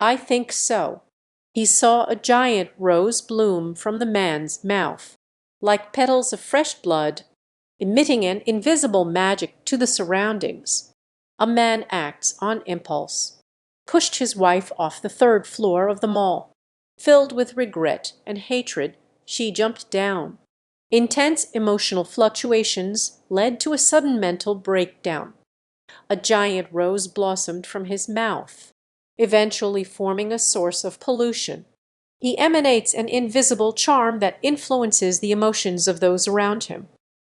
I think so. He saw a giant rose bloom from the man's mouth, like petals of fresh blood, emitting an invisible magic to the surroundings. A man acts on impulse. Pushed his wife off the third floor of the mall. Filled with regret and hatred, she jumped down. Intense emotional fluctuations led to a sudden mental breakdown. A giant rose blossomed from his mouth, eventually forming a source of pollution. He emanates an invisible charm that influences the emotions of those around him.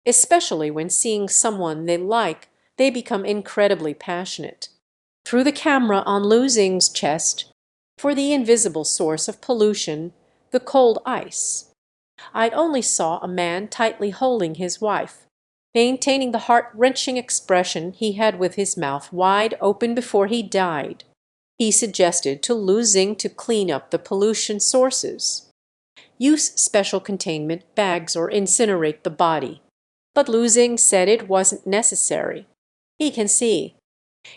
Especially when seeing someone they like, they become incredibly passionate. Through the camera on Lu Xing's chest, for the invisible source of pollution, the cold ice. I only saw a man tightly holding his wife, maintaining the heart-wrenching expression he had with his mouth wide open before he died. He suggested to Lu Xing to clean up the pollution sources. Use special containment bags or incinerate the body. But Lu Xing said it wasn't necessary. He can see.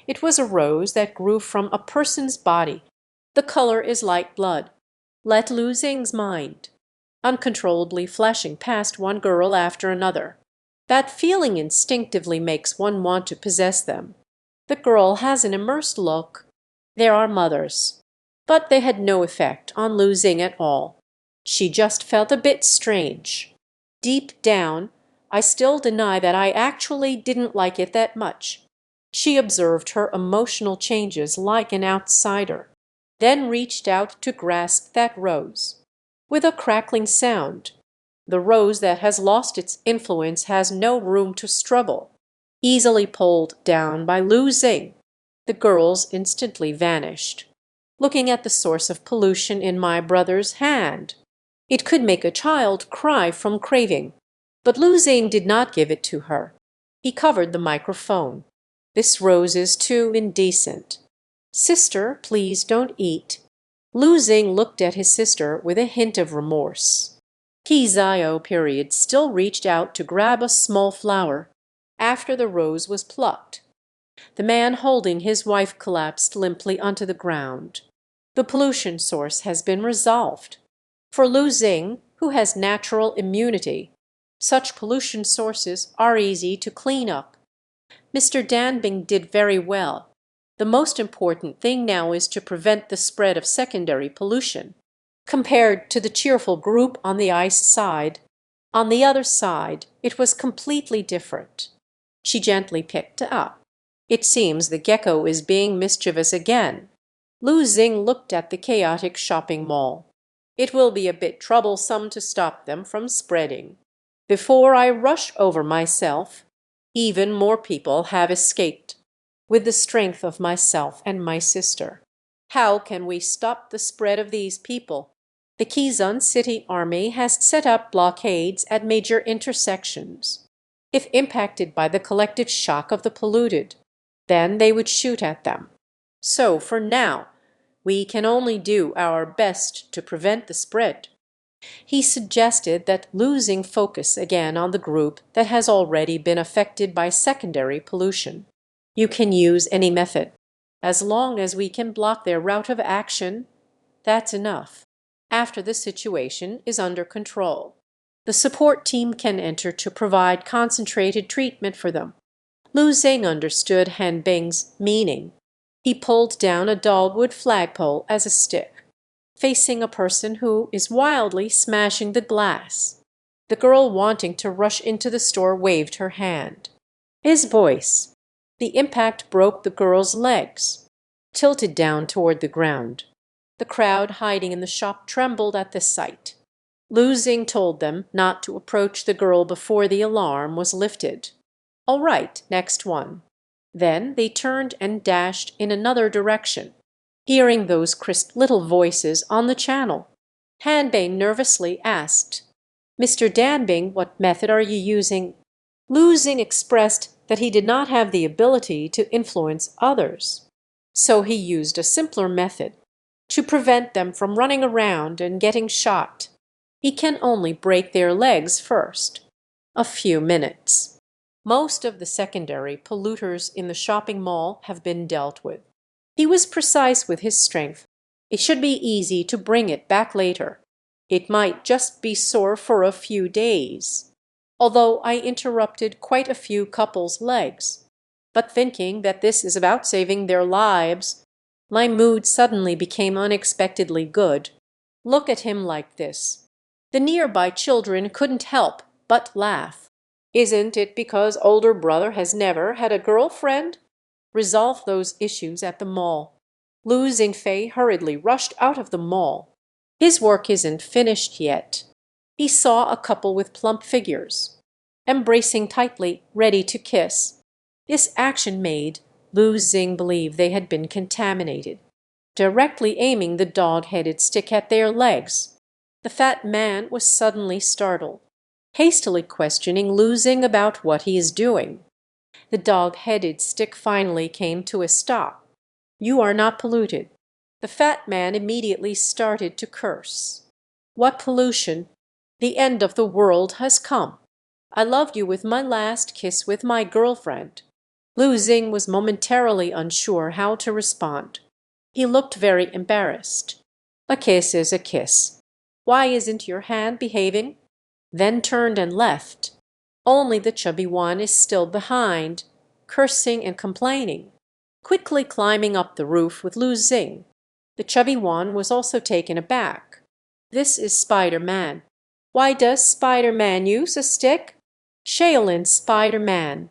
It was a rose that grew from a person's body. The color is light blood. Let Lu Xing's mind. Uncontrollably flashing past one girl after another. That feeling instinctively makes one want to possess them. The girl has an immersed look. There are mothers. But they had no effect on Lu Xing at all. She just felt a bit strange. Deep down, I still deny that I actually didn't like it that much. She observed her emotional changes like an outsider, then reached out to grasp that rose. With a crackling sound, the rose that has lost its influence has no room to struggle. Easily pulled down by Lu Xing, the girls instantly vanished. Looking at the source of pollution in my brother's hand, it could make a child cry from craving. But Lu Xing did not give it to her. He covered the microphone. This rose is too indecent. Sister, please don't eat. Lu Xing looked at his sister with a hint of remorse. Zio period still reached out to grab a small flower after the rose was plucked. The man holding his wife collapsed limply onto the ground. The pollution source has been resolved. For Lu Xing, who has natural immunity, such pollution sources are easy to clean up. Mr. Danbing did very well. The most important thing now is to prevent the spread of secondary pollution. Compared to the cheerful group on the ice side, on the other side it was completely different. She gently picked up. It seems the gecko is being mischievous again. Lu Xing looked at the chaotic shopping mall. It will be a bit troublesome to stop them from spreading. Before I rush over myself, even more people have escaped. With the strength of myself and my sister, how can we stop the spread of these people? The Quezon City Army has set up blockades at major intersections. If impacted by the collective shock of the polluted, then they would shoot at them. So for now, we can only do our best to prevent the spread. He suggested that Lu Xing focus again on the group that has already been affected by secondary pollution. You can use any method. As long as we can block their route of action, that's enough. After the situation is under control, the support team can enter to provide concentrated treatment for them. Lu Xing understood Han Bing's meaning. He pulled down a dogwood flagpole as a stick, facing a person who is wildly smashing the glass. The girl wanting to rush into the store waved her hand. His voice. The impact broke the girl's legs, tilted down toward the ground. The crowd hiding in the shop trembled at the sight. Lu Xing told them not to approach the girl before the alarm was lifted. All right, next one. Then they turned and dashed in another direction, hearing those crisp little voices on the channel. Hanbei nervously asked, Mr. Danbing, what method are you using? Lu Xing expressed that he did not have the ability to influence others. So he used a simpler method, to prevent them from running around and getting shot. He can only break their legs first. A few minutes. Most of the secondary polluters in the shopping mall have been dealt with. He was precise with his strength. It should be easy to bring it back later. It might just be sore for a few days. Although I interrupted quite a few couples' legs. But thinking that this is about saving their lives, my mood suddenly became unexpectedly good. Look at him like this. The nearby children couldn't help but laugh. Isn't it because older brother has never had a girlfriend? Resolve those issues at the mall. Lu Xingfei hurriedly rushed out of the mall. His work isn't finished yet. He saw a couple with plump figures, embracing tightly, ready to kiss. This action made Lu Xing believe they had been contaminated, directly aiming the dog-headed stick at their legs. The fat man was suddenly startled, hastily questioning Lu Xing about what he is doing. The dog-headed stick finally came to a stop. "You are not polluted." The fat man immediately started to curse. "What pollution? The end of the world has come. I loved you with my last kiss with my girlfriend." Lu Xing was momentarily unsure how to respond. He looked very embarrassed. "A kiss is a kiss. Why isn't your hand behaving?" Then turned and left. Only the chubby one is still behind, cursing and complaining, quickly climbing up the roof with Lu Xing. The chubby one was also taken aback. "This is Spider-Man. Why does Spider-Man use a stick?" "Shaolin Spider-Man."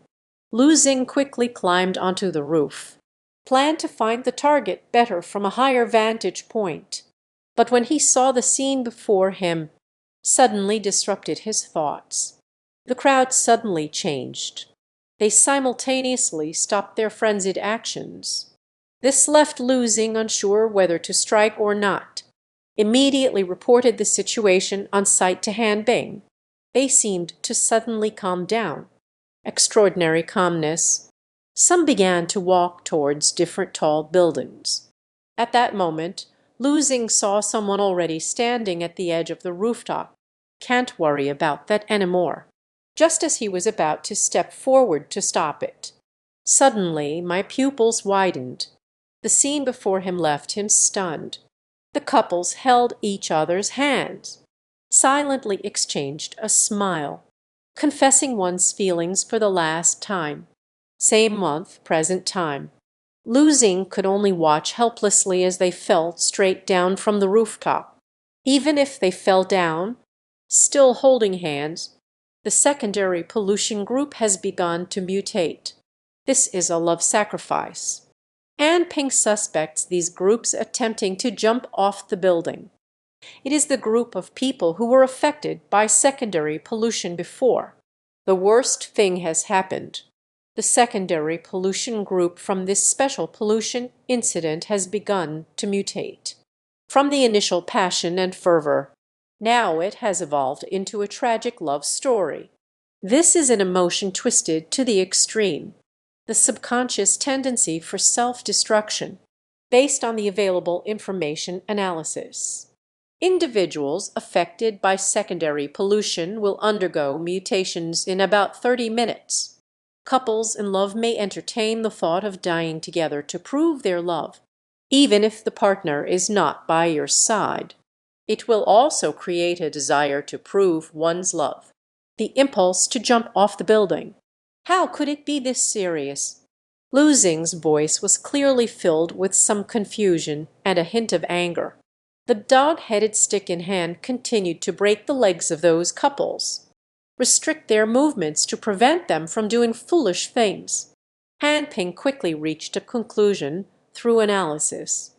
Lu Xing quickly climbed onto the roof, planned to find the target better from a higher vantage point. But when he saw the scene before him, suddenly disrupted his thoughts. The crowd suddenly changed. They simultaneously stopped their frenzied actions. This left Lu Xing unsure whether to strike or not. Immediately reported the situation on site to Han Bing. They seemed to suddenly calm down. Extraordinary calmness. Some began to walk towards different tall buildings. At that moment, Lu Xing saw someone already standing at the edge of the rooftop. "Can't worry about that anymore." Just as he was about to step forward to stop it, suddenly my pupils widened. The scene before him left him stunned. The couples held each other's hands, silently exchanged a smile, confessing one's feelings for the last time. Same month, present time. Lu Xing could only watch helplessly as they fell straight down from the rooftop. Even if they fell down, still holding hands, the secondary pollution group has begun to mutate. This is a love sacrifice. And Ping suspects these groups attempting to jump off the building. It is the group of people who were affected by secondary pollution before. The worst thing has happened. The secondary pollution group from this special pollution incident has begun to mutate. From the initial passion and fervor, now it has evolved into a tragic love story. This is an emotion twisted to the extreme, the subconscious tendency for self-destruction, based on the available information analysis. Individuals affected by secondary pollution will undergo mutations in about 30 minutes. Couples in love may entertain the thought of dying together to prove their love, even if the partner is not by your side. It will also create a desire to prove one's love, the impulse to jump off the building. How could it be this serious? Lu Xing's voice was clearly filled with some confusion and a hint of anger. The dog-headed stick in hand continued to break the legs of those couples, restrict their movements to prevent them from doing foolish things. Han Ping quickly reached a conclusion through analysis.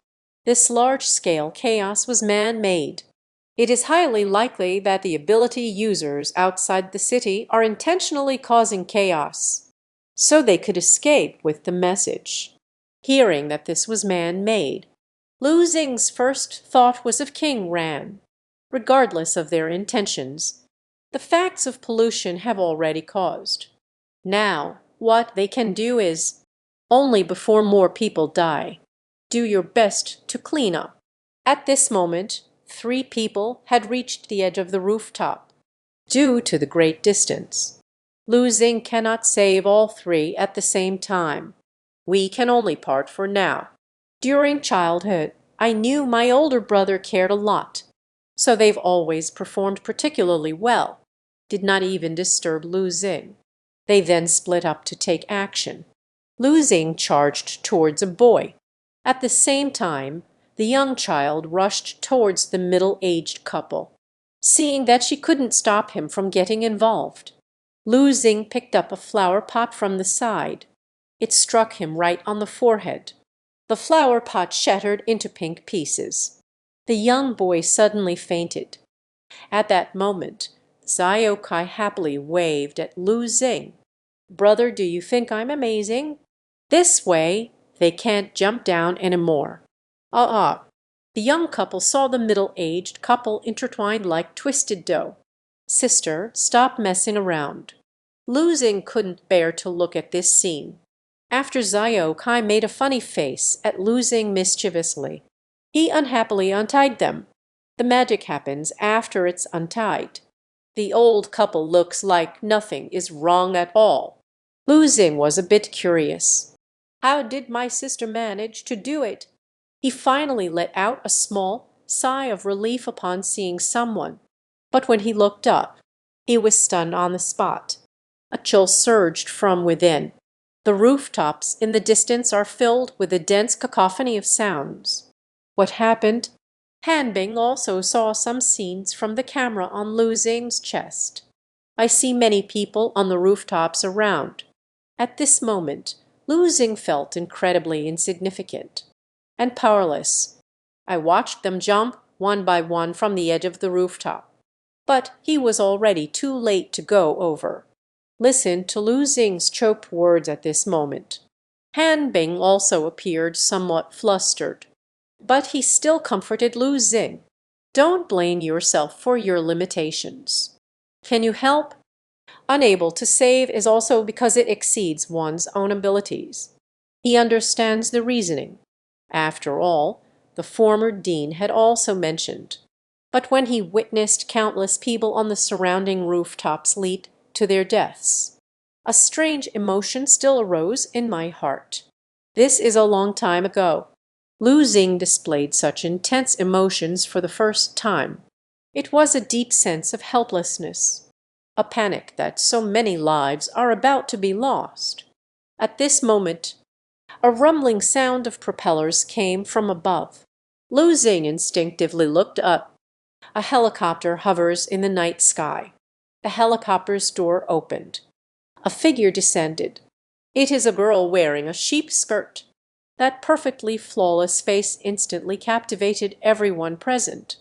This large-scale chaos was man-made. It is highly likely that the ability users outside the city are intentionally causing chaos, so they could escape with the message. Hearing that this was man-made, Lu Xing's first thought was of King Ran. Regardless of their intentions, the facts of pollution have already caused. Now, what they can do is, only before more people die, do your best to clean up. At this moment, 3 people had reached the edge of the rooftop. Due to the great distance, Lu Xing cannot save all 3 at the same time. We can only part for now. During childhood, I knew my older brother cared a lot, so they've always performed particularly well. Did not even disturb Lu Xing. They then split up to take action. Lu Xing charged towards a boy. At the same time, the young child rushed towards the middle-aged couple. Seeing that she couldn't stop him from getting involved, Lu Xing picked up a flower pot from the side. It struck him right on the forehead. The flower pot shattered into pink pieces. The young boy suddenly fainted. At that moment, Zhao Kai happily waved at Lu Xing. "Brother, do you think I'm amazing? This way, they can't jump down anymore." Ah. The young couple saw the middle-aged couple intertwined like twisted dough. "Sister, stop messing around." Lu Xing couldn't bear to look at this scene. After Zhao Kai made a funny face at Lu Xing mischievously, he unhappily untied them. The magic happens after it's untied. The old couple looks like nothing is wrong at all. Lu Xing was a bit curious. How did my sister manage to do it? He finally let out a small sigh of relief upon seeing someone, but when he looked up, he was stunned on the spot. A chill surged from within. The rooftops in the distance are filled with a dense cacophony of sounds. What happened? Han Bing also saw some scenes from the camera on Lu Xing's chest. I see many people on the rooftops around. At this moment, Lu Xing felt incredibly insignificant and powerless. I watched them jump one by one from the edge of the rooftop. But he was already too late to go over. Listen to Lu Xing's choked words at this moment. Han Bing also appeared somewhat flustered. But he still comforted Lu Xing. Don't blame yourself for your limitations. Can you help? Unable to save is also because it exceeds one's own abilities. He understands the reasoning. After all, the former dean had also mentioned. But when he witnessed countless people on the surrounding rooftops lead to their deaths, a strange emotion still arose in my heart. This is a long time ago. Lu Xing displayed such intense emotions for the first time. It was a deep sense of helplessness, a panic that so many lives are about to be lost. At this moment, a rumbling sound of propellers came from above. Lu Xing instinctively looked up. A helicopter hovers in the night sky. The helicopter's door opened. A figure descended. It is a girl wearing a sheep skirt. That perfectly flawless face instantly captivated everyone present.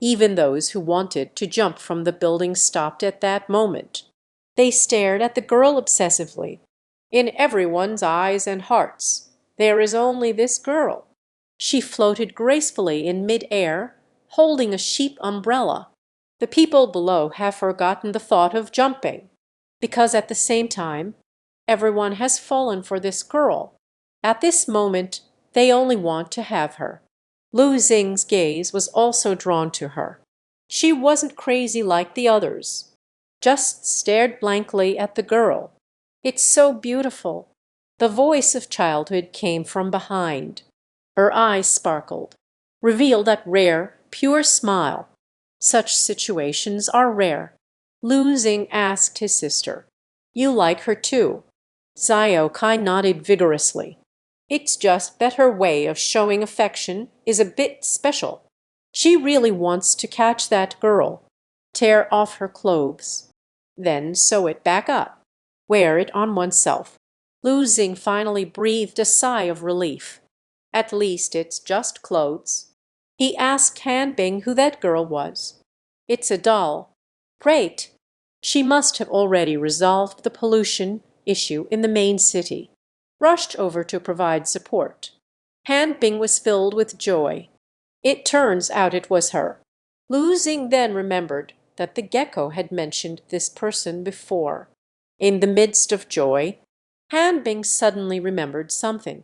Even those who wanted to jump from the building stopped at that moment. They stared at the girl obsessively. In everyone's eyes and hearts, there is only this girl. She floated gracefully in mid-air, holding a sheep umbrella. The people below have forgotten the thought of jumping, because at the same time, everyone has fallen for this girl. At this moment, they only want to have her. Lu Xing's gaze was also drawn to her. She wasn't crazy like the others, just stared blankly at the girl. "It's so beautiful." The voice of childhood came from behind. Her eyes sparkled, revealed that rare, pure smile. Such situations are rare. Lu Xing asked his sister, "You like her too?" Zhao Kai nodded vigorously. "It's just that her way of showing affection is a bit special. She really wants to catch that girl, tear off her clothes, then sew it back up, wear it on oneself." Lu Xing finally breathed a sigh of relief. "At least it's just clothes." He asked Han Bing who that girl was. "It's a doll." "Great." She must have already resolved the pollution issue in the main city. Rushed over to provide support. Han Bing was filled with joy. It turns out it was her. Lu Xing then remembered that the gecko had mentioned this person before. In the midst of joy, Han Bing suddenly remembered something.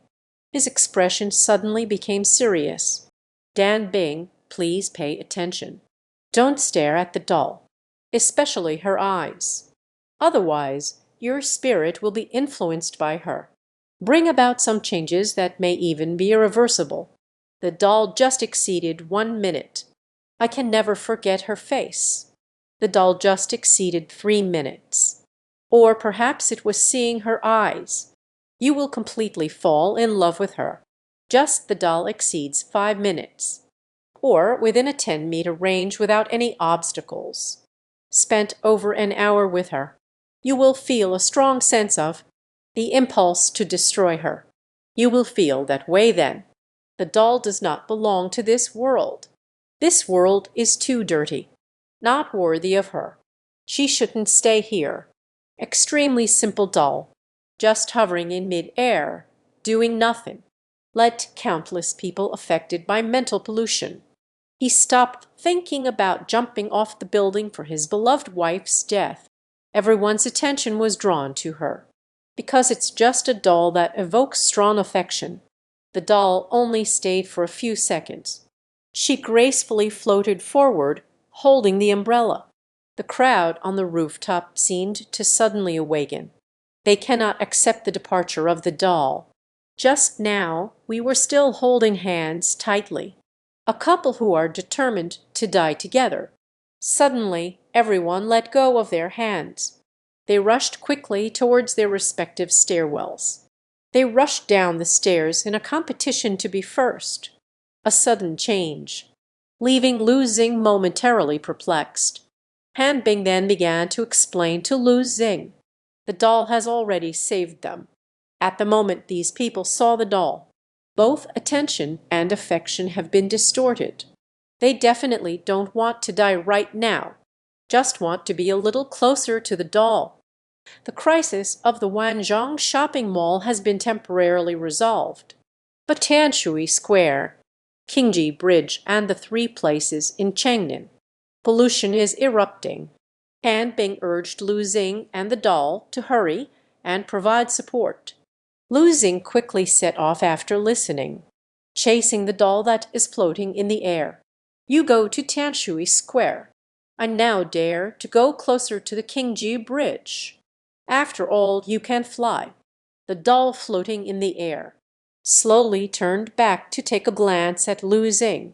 His expression suddenly became serious. "Dan Bing, please pay attention. Don't stare at the doll, especially her eyes. Otherwise, your spirit will be influenced by her. Bring about some changes that may even be irreversible. The doll just exceeded 1 minute. I can never forget her face. The doll just exceeded 3 minutes. Or perhaps it was seeing her eyes. You will completely fall in love with her. Just the doll exceeds 5 minutes. Or within a 10-meter range without any obstacles. Spent over an hour with her. You will feel a strong sense of the impulse to destroy her. You will feel that way then. The doll does not belong to this world. This world is too dirty, not worthy of her. She shouldn't stay here. Extremely simple doll, just hovering in mid-air, doing nothing. Let countless people affected by mental pollution. He stopped thinking about jumping off the building for his beloved wife's death. Everyone's attention was drawn to her. Because it's just a doll that evokes strong affection. The doll only stayed for a few seconds. She gracefully floated forward, holding the umbrella. The crowd on the rooftop seemed to suddenly awaken. They cannot accept the departure of the doll. Just now we were still holding hands tightly. A couple who are determined to die together. Suddenly everyone let go of their hands. They rushed quickly towards their respective stairwells. They rushed down the stairs in a competition to be first. A sudden change, leaving Lu Xing momentarily perplexed. Han Bing then began to explain to Lu Xing. The doll has already saved them. At the moment these people saw the doll, both attention and affection have been distorted. They definitely don't want to die right now, just want to be a little closer to the doll. The crisis of the Wanzhong shopping mall has been temporarily resolved. But Tianshui Square, Qingji Bridge, and the three places in Chengnin, pollution is erupting. Han Bing urged Lu Xing and the doll to hurry and provide support. Lu Xing quickly set off after listening, chasing the doll that is floating in the air. You go to Tianshui Square. I now dare to go closer to the Qingji Bridge. After all, you can fly. The doll floating in the air slowly turned back to take a glance at Lu Xing.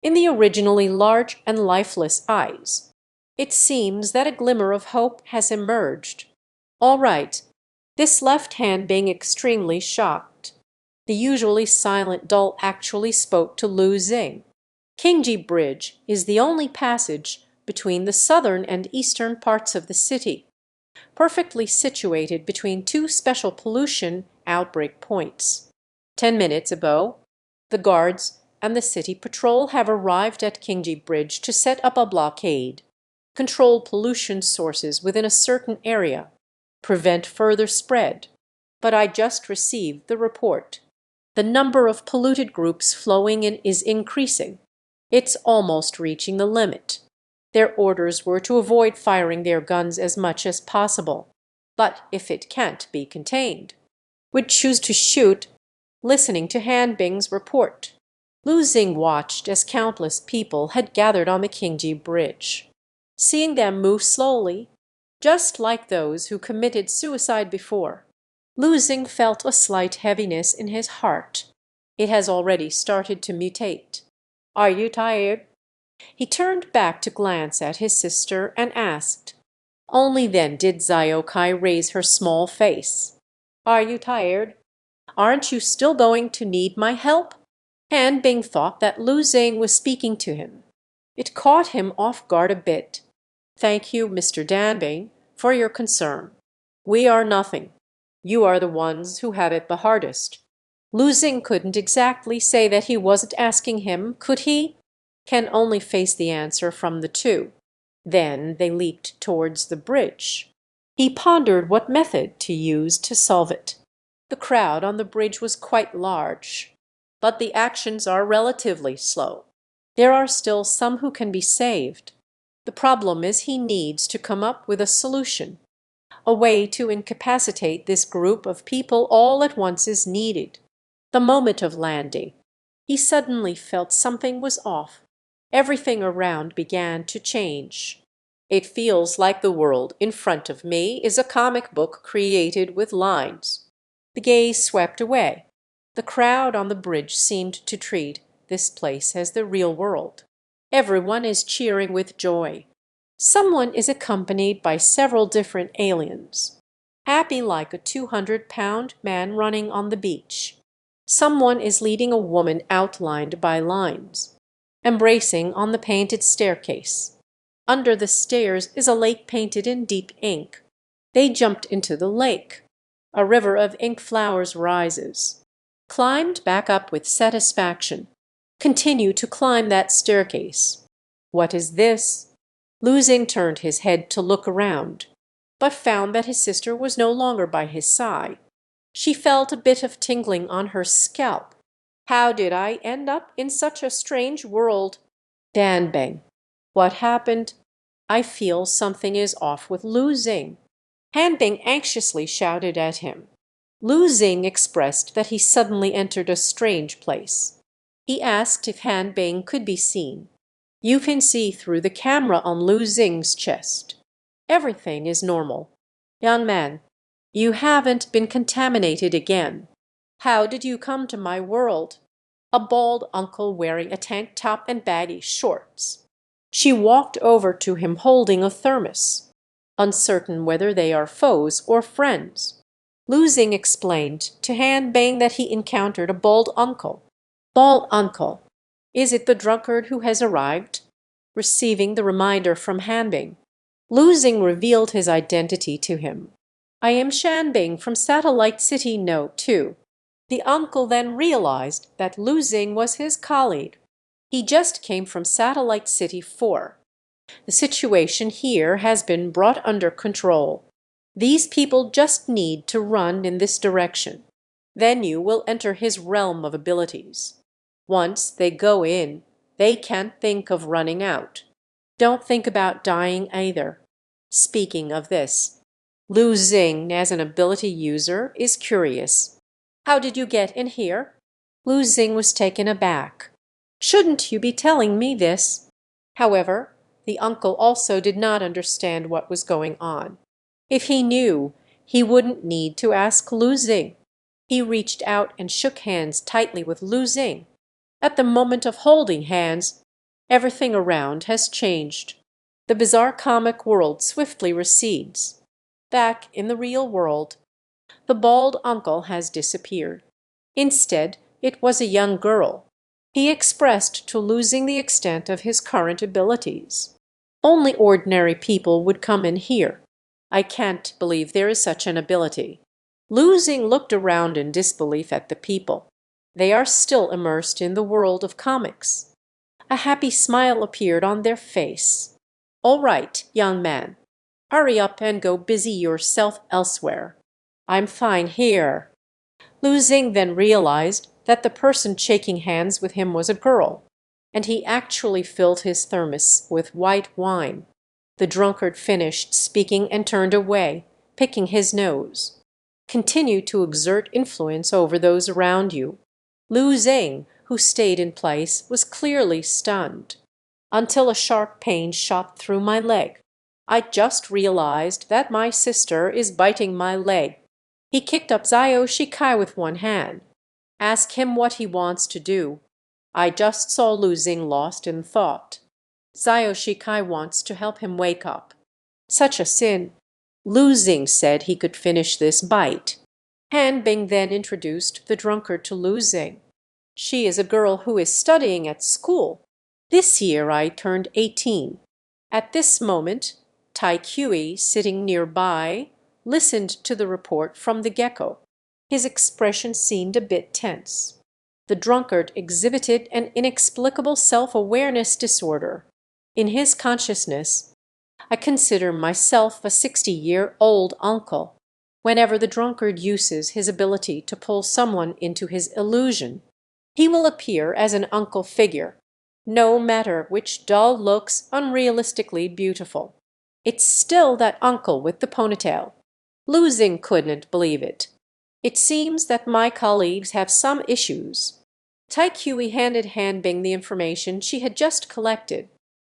In the originally large and lifeless eyes, it seems that a glimmer of hope has emerged. All right. This left Han being extremely shocked. The usually silent doll actually spoke to Lu Xing. Qingji Bridge is the only passage between the southern and eastern parts of the city, perfectly situated between two special pollution outbreak points. 10 minutes ago, the guards and the city patrol have arrived at Qingji Bridge to set up a blockade, control pollution sources within a certain area, prevent further spread. But I just received the report. The number of polluted groups flowing in is increasing. It's almost reaching the limit. Their orders were to avoid firing their guns as much as possible. But if it can't be contained, would choose to shoot. Listening to Han Bing's report, Lu Xing watched as countless people had gathered on the Qingji Bridge. Seeing them move slowly, just like those who committed suicide before, Lu Xing felt a slight heaviness in his heart. It has already started to mutate. Are you tired? He turned back to glance at his sister and asked. Only then did Zhao Kai raise her small face. Are you tired? Aren't you still going to need my help? Han Bing thought that Lu Xing was speaking to him. It caught him off guard a bit. Thank you, Mr. Dan Bing, for your concern. We are nothing. You are the ones who have it the hardest. Lu Xing couldn't exactly say that he wasn't asking him, could he? Can only face the answer from the two. Then they leaped towards the bridge. He pondered what method to use to solve it. The crowd on the bridge was quite large, but the actions are relatively slow. There are still some who can be saved. The problem is he needs to come up with a solution. A way to incapacitate this group of people all at once is needed. The moment of landing, he suddenly felt something was off. Everything around began to change. It feels like the world in front of me is a comic book created with lines. The gaze swept away. The crowd on the bridge seemed to treat this place as the real world. Everyone is cheering with joy. Someone is accompanied by several different aliens, happy like a 200-pound man running on the beach. Someone is leading a woman outlined by lines, embracing on the painted staircase. Under the stairs is a lake painted in deep ink. They jumped into the lake. A river of ink flowers rises. Climbed back up with satisfaction. Continue to climb that staircase. What is this? Losing turned his head to look around, but found that his sister was no longer by his side. She felt a bit of tingling on her scalp. How did I end up in such a strange world? Danbeng. What happened? I feel something is off with Losing. Hanbing anxiously shouted at him. Losing expressed that he suddenly entered a strange place. He asked if Hanbing could be seen. You can see through the camera on Losing's chest. Everything is normal. Young man, you haven't been contaminated again. How did you come to my world? A bald uncle wearing a tank top and baggy shorts. She walked over to him holding a thermos, uncertain whether they are foes or friends. Losing explained to Hanbang that he encountered a bald uncle. Bald uncle. Is it the drunkard who has arrived? Receiving the reminder from Hanbing, Losing revealed his identity to him. I am Shanbing from Satellite City No. 2. The uncle then realized that Losing was his colleague. He just came from Satellite City 4. The situation here has been brought under control. These people just need to run in this direction. Then you will enter his realm of abilities. Once they go in, they can't think of running out. Don't think about dying either. Speaking of this, Lu Xing, as an ability user, is curious. How did you get in here? Lu Xing was taken aback. Shouldn't you be telling me this? However, the uncle also did not understand what was going on. If he knew, he wouldn't need to ask Lu Xing. He reached out and shook hands tightly with Lu Xing. At the moment of holding hands, everything around has changed. The bizarre comic world swiftly recedes. Back in the real world, the bald uncle has disappeared. Instead, it was a young girl. He expressed to Losing the extent of his current abilities. Only ordinary people would come in here. I can't believe there is such an ability. Losing looked around in disbelief at the people. They are still immersed in the world of comics. A happy smile appeared on their face. All right, young man. Hurry up and go busy yourself elsewhere. I'm fine here. Losing then realized that the person shaking hands with him was a girl, and he actually filled his thermos with white wine. The drunkard finished speaking and turned away, picking his nose. Continue to exert influence over those around you. Lu Xing, who stayed in place, was clearly stunned. Until a sharp pain shot through my leg. I just realized that my sister is biting my leg. He kicked up Zio Shikai with one hand. Ask him what he wants to do. I just saw Lu Xing lost in thought. Zio Shikai wants to help him wake up. Such a sin. Lu Xing said he could finish this bite. Han Bing then introduced the drunkard to Lu Xing. She is a girl who is studying at school. This year I turned 18. At this moment, Tai Kui, sitting nearby, listened to the report from the gecko. His expression seemed a bit tense. The drunkard exhibited an inexplicable self-awareness disorder. In his consciousness, I consider myself a 60-year-old uncle. Whenever the drunkard uses his ability to pull someone into his illusion, he will appear as an uncle figure, no matter which doll looks unrealistically beautiful. It's still that uncle with the ponytail. Lu Xing couldn't believe it. It seems that my colleagues have some issues. Tai Kui handed Han Bing the information she had just collected.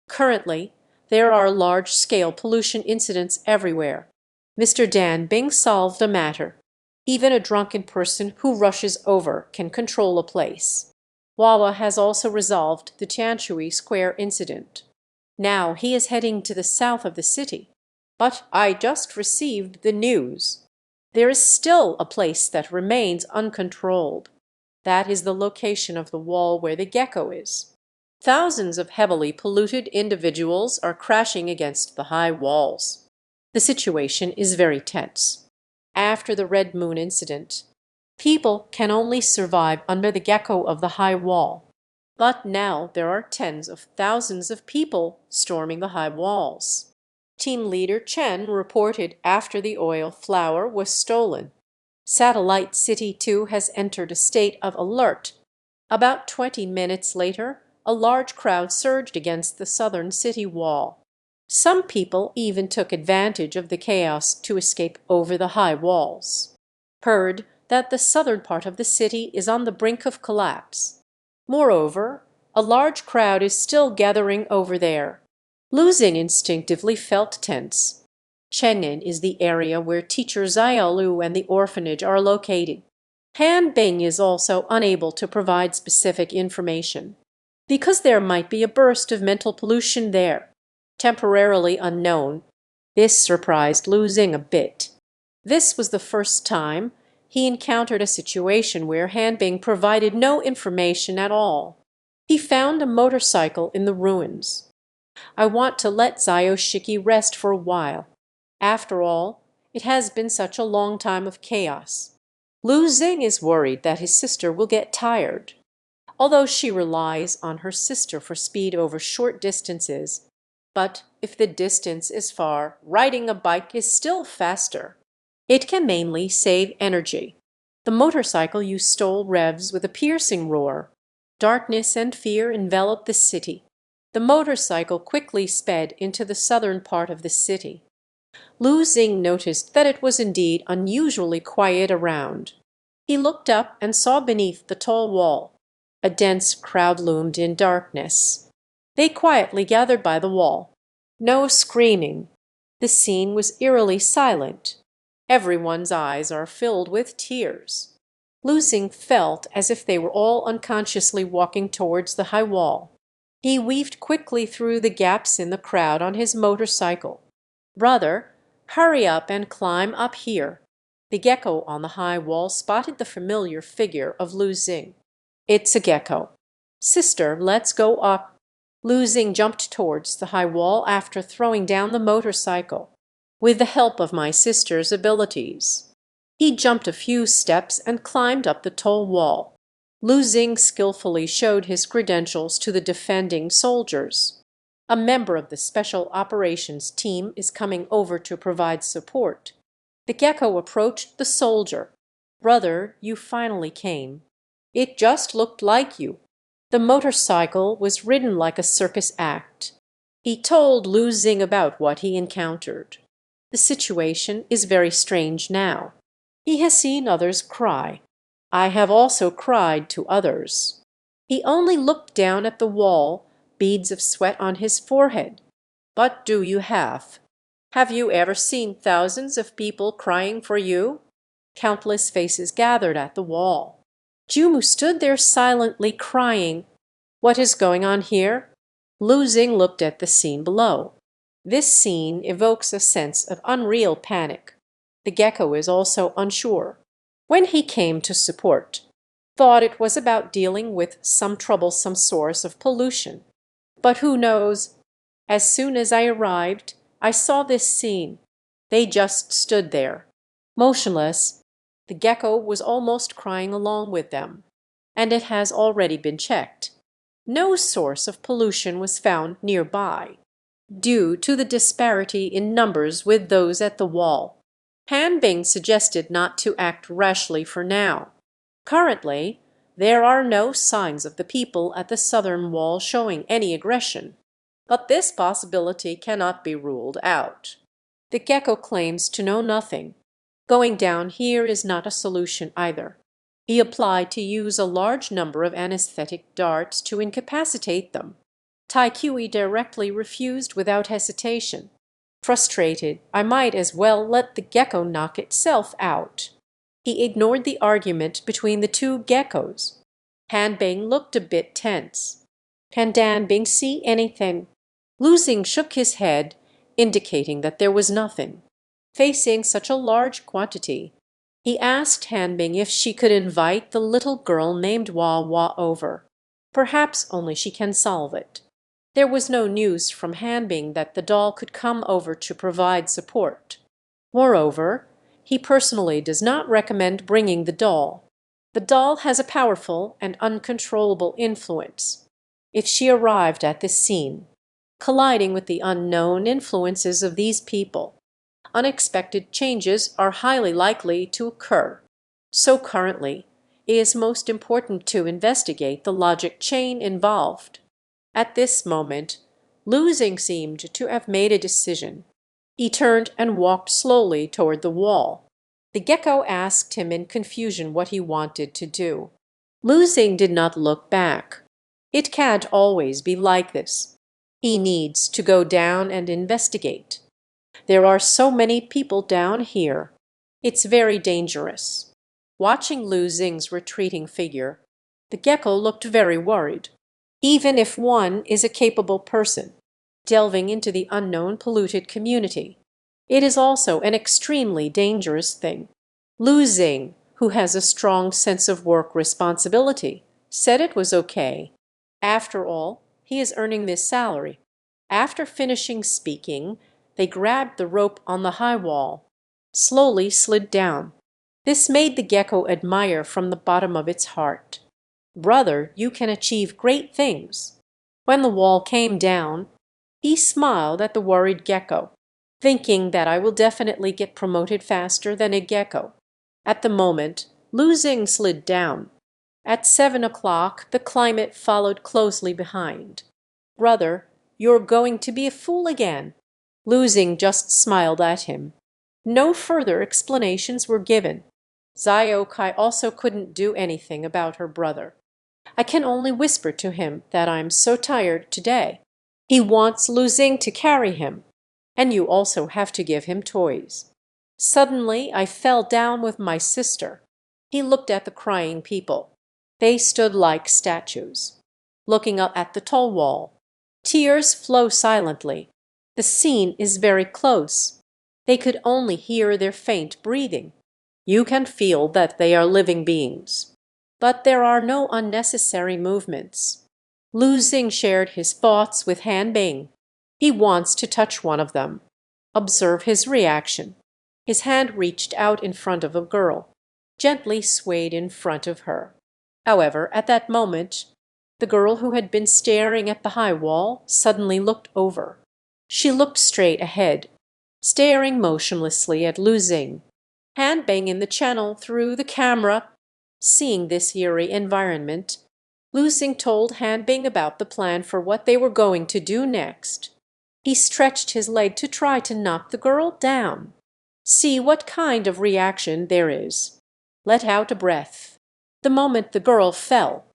Currently, there are large-scale pollution incidents everywhere. Mr. Dan Bing solved the matter. Even a drunken person who rushes over can control a place. Wawa has also resolved the Tianshui Square incident. Now he is heading to the south of the city. But I just received the news. There is still a place that remains uncontrolled. That is the location of the wall where the gecko is. Thousands of heavily polluted individuals are crashing against the high walls. The situation is very tense. After the Red Moon incident, people can only survive under the gecko of the high wall. But now there are tens of thousands of people storming the high walls. Team leader Chen reported after the oil flour was stolen. Satellite City 2 has entered a state of alert. About 20 minutes later, a large crowd surged against the southern city wall. Some people even took advantage of the chaos to escape over the high walls. Heard that the southern part of the city is on the brink of collapse. Moreover, a large crowd is still gathering over there. Losing instinctively felt tense. Cheng'an is the area where teacher Xiaolu and the orphanage are located. Han Bing is also unable to provide specific information, because there might be a burst of mental pollution there, temporarily unknown. This surprised Lu Xing a bit. This was the first time he encountered a situation where Han Bing provided no information at all. He found a motorcycle in the ruins. I want to let Zioshiki rest for a while. After all, it has been such a long time of chaos. Lu Xing is worried that his sister will get tired. Although she relies on her sister for speed over short distances, but if the distance is far, riding a bike is still faster. It can mainly save energy. The motorcycle you stole revs with a piercing roar. Darkness and fear envelop the city. The motorcycle quickly sped into the southern part of the city. Lu Xing noticed that it was indeed unusually quiet around. He looked up and saw beneath the tall wall. A dense crowd loomed in darkness. They quietly gathered by the wall. No screaming. The scene was eerily silent. Everyone's eyes are filled with tears. Lu Xing felt as if they were all unconsciously walking towards the high wall. He weaved quickly through the gaps in the crowd on his motorcycle. "Brother, hurry up and climb up here." The gecko on the high wall spotted the familiar figure of Lu Xing. "It's a gecko." "Sister, let's go up." Lu Xing jumped towards the high wall after throwing down the motorcycle. "With the help of my sister's abilities." He jumped a few steps and climbed up the tall wall. Lu Xing skillfully showed his credentials to the defending soldiers. A member of the Special Operations Team is coming over to provide support. The gecko approached the soldier. "Brother, you finally came. It just looked like you." The motorcycle was ridden like a circus act. He told Lu Xing about what he encountered. The situation is very strange now. He has seen others cry. I have also cried to others. He only looked down at the wall, beads of sweat on his forehead. "But do you have? Have you ever seen thousands of people crying for you?" Countless faces gathered at the wall. Jumu stood there silently crying. What is going on here? Lu Xing looked at the scene below. This scene evokes a sense of unreal panic. The gecko is also unsure. When he came to support, thought it was about dealing with some troublesome source of pollution. But who knows? As soon as I arrived, I saw this scene. They just stood there, motionless. The gecko was almost crying along with them. And it has already been checked. No source of pollution was found nearby, due to the disparity in numbers with those at the wall. Han Bing suggested not to act rashly for now. Currently, there are no signs of the people at the southern wall showing any aggression, but this possibility cannot be ruled out. The gecko claims to know nothing. Going down here is not a solution either. He applied to use a large number of anesthetic darts to incapacitate them. Tai Kui directly refused without hesitation. Frustrated, I might as well let the gecko knock itself out. He ignored the argument between the two geckos. Han Bing looked a bit tense. "Can Dan Bing see anything?" Lu Xing shook his head, indicating that there was nothing. Facing such a large quantity, he asked Han Bing if she could invite the little girl named Wa Wa over. Perhaps only she can solve it. There was no news from Han Bing that the doll could come over to provide support. Moreover, he personally does not recommend bringing the doll. The doll has a powerful and uncontrollable influence. If she arrived at this scene, colliding with the unknown influences of these people, unexpected changes are highly likely to occur. So currently, it is most important to investigate the logic chain involved. At this moment, Lu Xing seemed to have made a decision. He turned and walked slowly toward the wall. The gecko asked him in confusion what he wanted to do. Lu Xing did not look back. It can't always be like this. He needs to go down and investigate. There are so many people down here. It's very dangerous. Watching Lu Xing's retreating figure, the gecko looked very worried. Even if one is a capable person, delving into the unknown polluted community, it is also an extremely dangerous thing. Lu Xing, who has a strong sense of work responsibility, said it was okay. After all, he is earning this salary. After finishing speaking, they grabbed the rope on the high wall, slowly slid down. This made the gecko admire from the bottom of its heart. "Brother, you can achieve great things." When the wall came down, he smiled at the worried gecko, thinking that I will definitely get promoted faster than a gecko. At the moment, Lu Xing slid down. At 7 o'clock, the climate followed closely behind. "Brother, you're going to be a fool again." Lu Xing just smiled at him. No further explanations were given. Zhao Kai also couldn't do anything about her brother. I can only whisper to him that I'm so tired today. He wants Lu Xing to carry him, and you also have to give him toys. Suddenly I fell down with my sister. He looked at the crying people. They stood like statues, looking up at the tall wall. Tears flow silently. The scene is very close. They could only hear their faint breathing. You can feel that they are living beings. But there are no unnecessary movements. Lu Xing shared his thoughts with Han Bing. He wants to touch one of them. Observe his reaction. His hand reached out in front of a girl, gently swayed in front of her. However, at that moment, the girl who had been staring at the high wall suddenly looked over. She looked straight ahead, staring motionlessly at Lu Xing. Han Bing in the channel through the camera. Seeing this eerie environment, Lu Xing told Han Bing about the plan for what they were going to do next. He stretched his leg to try to knock the girl down. See what kind of reaction there is. Let out a breath. The moment the girl fell,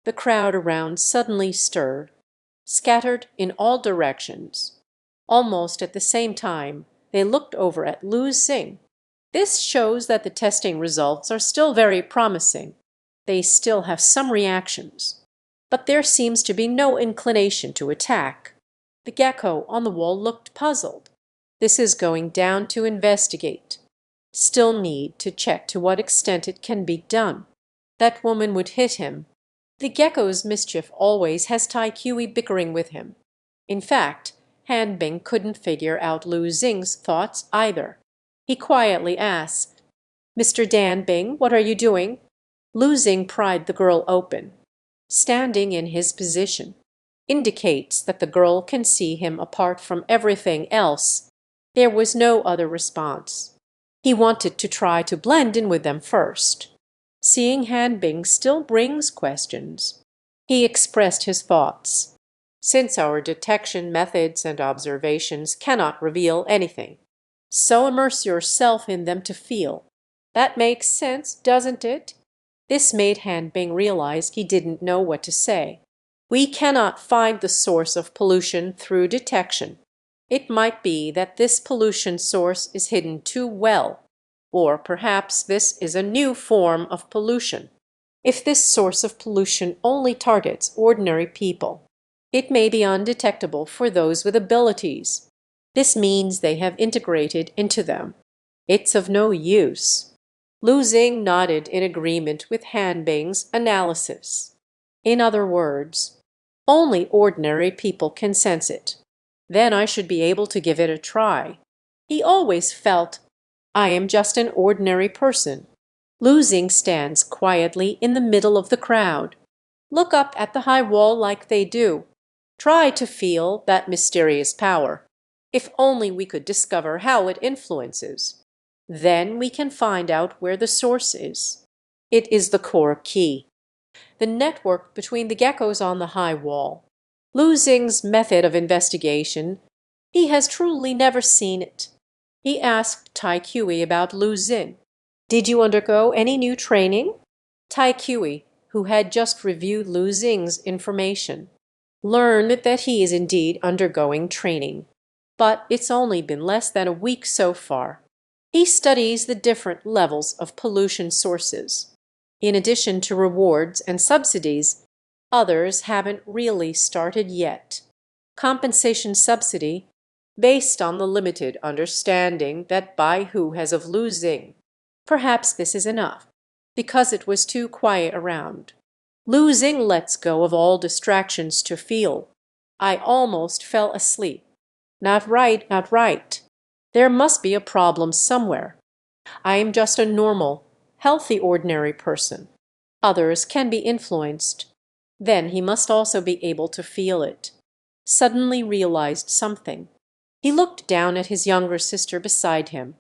the crowd around suddenly stirred, scattered in all directions. Almost at the same time, they looked over at Lu Xing. This shows that the testing results are still very promising. They still have some reactions, but there seems to be no inclination to attack. The gecko on the wall looked puzzled. This is going down to investigate. Still need to check to what extent it can be done. That woman would hit him. The gecko's mischief always has Tai Kui bickering with him. In fact, Han Bing couldn't figure out Lu Xing's thoughts either. He quietly asked, "Mr. Dan Bing, what are you doing?" Lu Xing pried the girl open. Standing in his position indicates that the girl can see him apart from everything else. There was no other response. He wanted to try to blend in with them first. Seeing Han Bing still brings questions, he expressed his thoughts. "Since our detection methods and observations cannot reveal anything, so immerse yourself in them to feel." That makes sense, doesn't it? This made Han Bing realize he didn't know what to say. We cannot find the source of pollution through detection. It might be that this pollution source is hidden too well, or perhaps this is a new form of pollution. If this source of pollution only targets ordinary people, it may be undetectable for those with abilities. This means they have integrated into them. It's of no use. Lu Xing nodded in agreement with Han Bing's analysis. In other words, only ordinary people can sense it. Then I should be able to give it a try. He always felt, I am just an ordinary person. Lu Xing stands quietly in the middle of the crowd. Look up at the high wall like they do. Try to feel that mysterious power. If only we could discover how it influences. Then we can find out where the source is. It is the core key. The network between the geckos on the high wall. Lu Xing's method of investigation, he has truly never seen it. He asked Tai Kui about Lu Xing. Did you undergo any new training? Tai Kui, who had just reviewed Lu Xing's information, learned that he is indeed undergoing training. But it's only been less than a week so far. He studies the different levels of pollution sources. In addition to rewards and subsidies, others haven't really started yet. Compensation subsidy, based on the limited understanding that Bai Hu has of Lu Xing. Perhaps this is enough, because it was too quiet around. Lu Xing lets go of all distractions to feel. I almost fell asleep. Not right, not right. There must be a problem somewhere. I am just a normal, healthy, ordinary person. Others can be influenced. Then he must also be able to feel it. Suddenly realized something. He looked down at his younger sister beside him.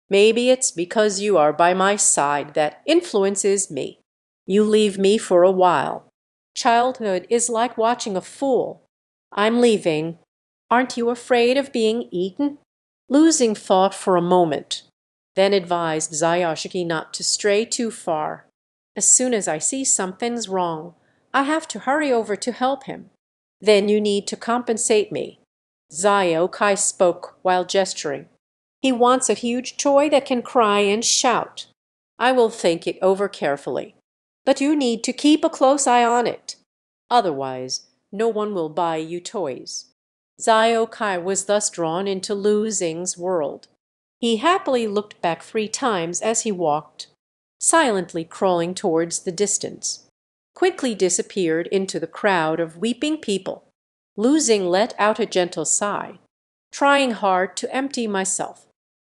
Maybe it's because you are by my side that influences me. You leave me for a while. Childhood is like watching a fool. I'm leaving. Aren't you afraid of being eaten? Lu Xing thought for a moment, then advised Zayashiki not to stray too far. As soon as I see something's wrong, I have to hurry over to help him. Then you need to compensate me. Zio Kai spoke while gesturing. He wants a huge toy that can cry and shout. I will think it over carefully. But you need to keep a close eye on it. Otherwise, no one will buy you toys. Zio Kai was thus drawn into Lu Xing's world. He happily looked back 3 times as he walked, silently crawling towards the distance, quickly disappeared into the crowd of weeping people. Lu Xing let out a gentle sigh, trying hard to empty myself,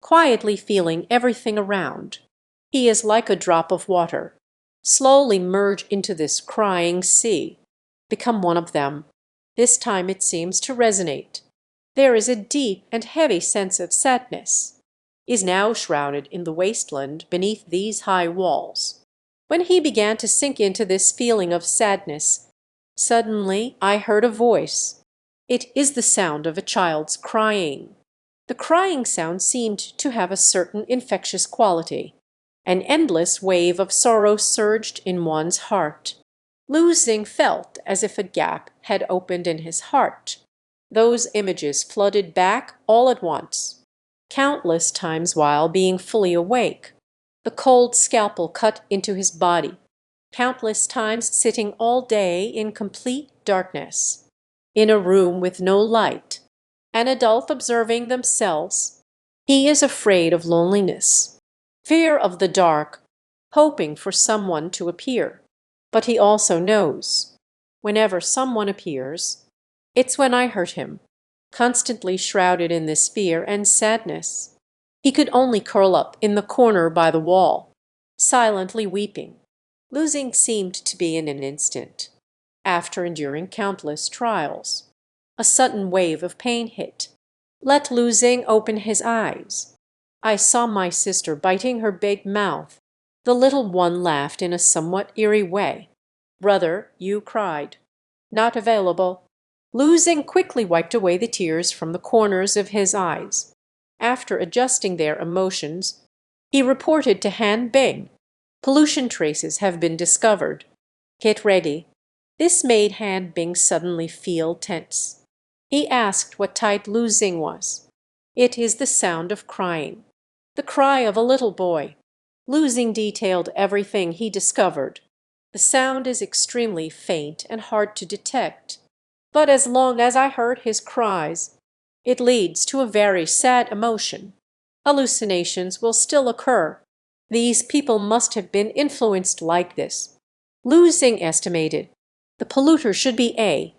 quietly feeling everything around. He is like a drop of water. Slowly merge into this crying sea. Become one of them. This time it seems to resonate. There is a deep and heavy sense of sadness. Is now shrouded in the wasteland beneath these high walls. When he began to sink into this feeling of sadness, suddenly I heard a voice. It is the sound of a child's crying. The crying sound seemed to have a certain infectious quality. An endless wave of sorrow surged in one's heart. Lu Xing felt as if a gap had opened in his heart. Those images flooded back all at once. Countless times while being fully awake. The cold scalpel cut into his body. Countless times sitting all day in complete darkness. In a room with no light. An adult observing themselves. He is afraid of loneliness. Fear of the dark, hoping for someone to appear. But he also knows, whenever someone appears, it's when I hurt him. Constantly shrouded in this fear and sadness, he could only curl up in the corner by the wall, silently weeping. Lu Xing seemed to be in an instant, after enduring countless trials. A sudden wave of pain hit. Let Lu Xing open his eyes. I saw my sister biting her big mouth. The little one laughed in a somewhat eerie way. Brother, you cried. Not available. Lu Xing quickly wiped away the tears from the corners of his eyes. After adjusting their emotions, he reported to Han Bing. Pollution traces have been discovered. Get ready. This made Han Bing suddenly feel tense. He asked what type Lu Xing was. It is the sound of crying. The cry of a little boy. Lu Xing detailed everything he discovered. The sound is extremely faint and hard to detect, but as long as I heard his cries, it leads to a very sad emotion. Hallucinations will still occur. These people must have been influenced like this. Lu Xing estimated. The polluter should be A,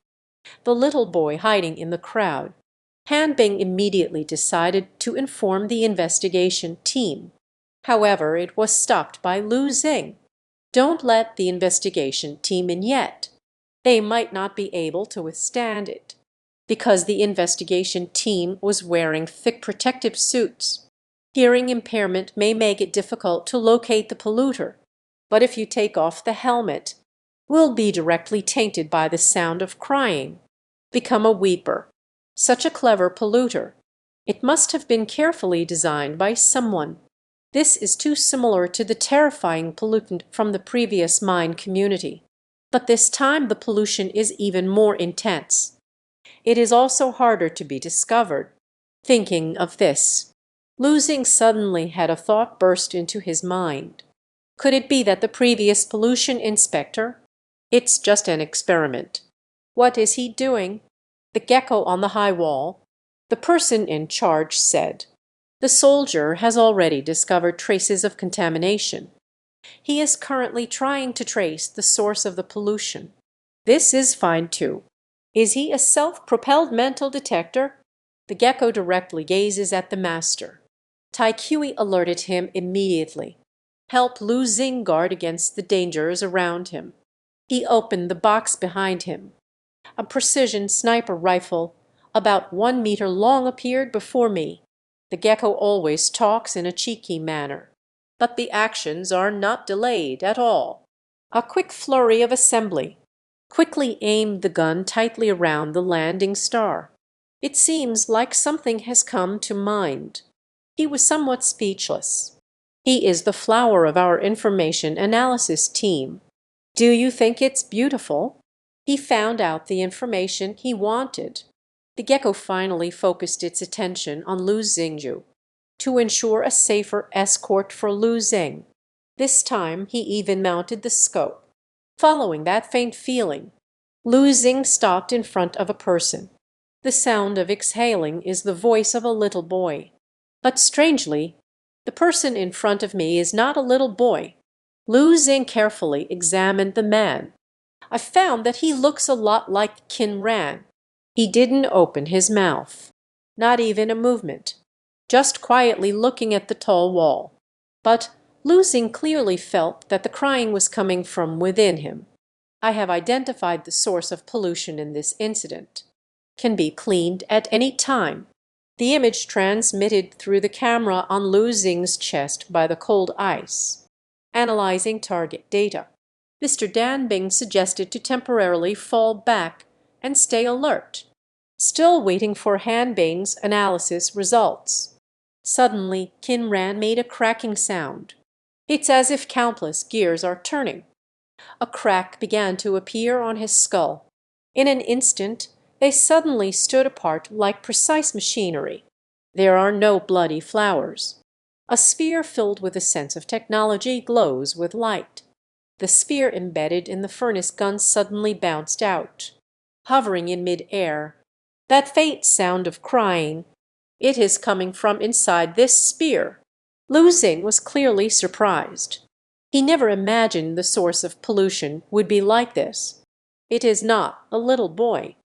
the little boy hiding in the crowd. Han Bing immediately decided to inform the investigation team. However, it was stopped by Lu Xing. Don't let the investigation team in yet. They might not be able to withstand it, because the investigation team was wearing thick protective suits. Hearing impairment may make it difficult to locate the polluter, but if you take off the helmet, will be directly tainted by the sound of crying. Become a weeper. Such a clever polluter. It must have been carefully designed by someone. This is too similar to the terrifying pollutant from the previous mine community. But this time the pollution is even more intense. It is also harder to be discovered. Thinking of this, Lu Xing suddenly had a thought burst into his mind. Could it be that the previous pollution inspector? It's just an experiment. What is he doing? The gecko on the high wall. The person in charge said. The soldier has already discovered traces of contamination. He is currently trying to trace the source of the pollution. This is fine too. Is he a self-propelled mental detector? The gecko directly gazes at the master. Tai Kui alerted him immediately. Help Lu Xing guard against the dangers around him. He opened the box behind him. A precision sniper rifle, about 1 meter long, appeared before me. The gecko always talks in a cheeky manner, but the actions are not delayed at all. A quick flurry of assembly. Quickly aimed the gun tightly around the landing star. It seems like something has come to mind. He was somewhat speechless. He is the flower of our information analysis team. Do you think it's beautiful? He found out the information he wanted. The gecko finally focused its attention on Lu Xingju to ensure a safer escort for Lu Xing. This time he even mounted the scope. Following that faint feeling, Lu Xing stopped in front of a person. The sound of exhaling is the voice of a little boy. But strangely, the person in front of me is not a little boy. Lu Xing carefully examined the man. I found that he looks a lot like Qin Ran. He didn't open his mouth. Not even a movement. Just quietly looking at the tall wall. But Lu Xing clearly felt that the crying was coming from within him. I have identified the source of pollution in this incident. Can be cleaned at any time. The image transmitted through the camera on Lu Xing's chest by the cold ice. Analyzing target data. Mr. Dan Bing suggested to temporarily fall back and stay alert. Still waiting for Han Bing's analysis results. Suddenly, Qin Ran made a cracking sound. It's as if countless gears are turning. A crack began to appear on his skull. In an instant, they suddenly stood apart like precise machinery. There are no bloody flowers. A sphere filled with a sense of technology glows with light. The sphere embedded in the furnace gun suddenly bounced out, hovering in mid-air. That faint sound of crying, it is coming from inside this sphere. Lu Xing was clearly surprised. He never imagined the source of pollution would be like this. It is not a little boy,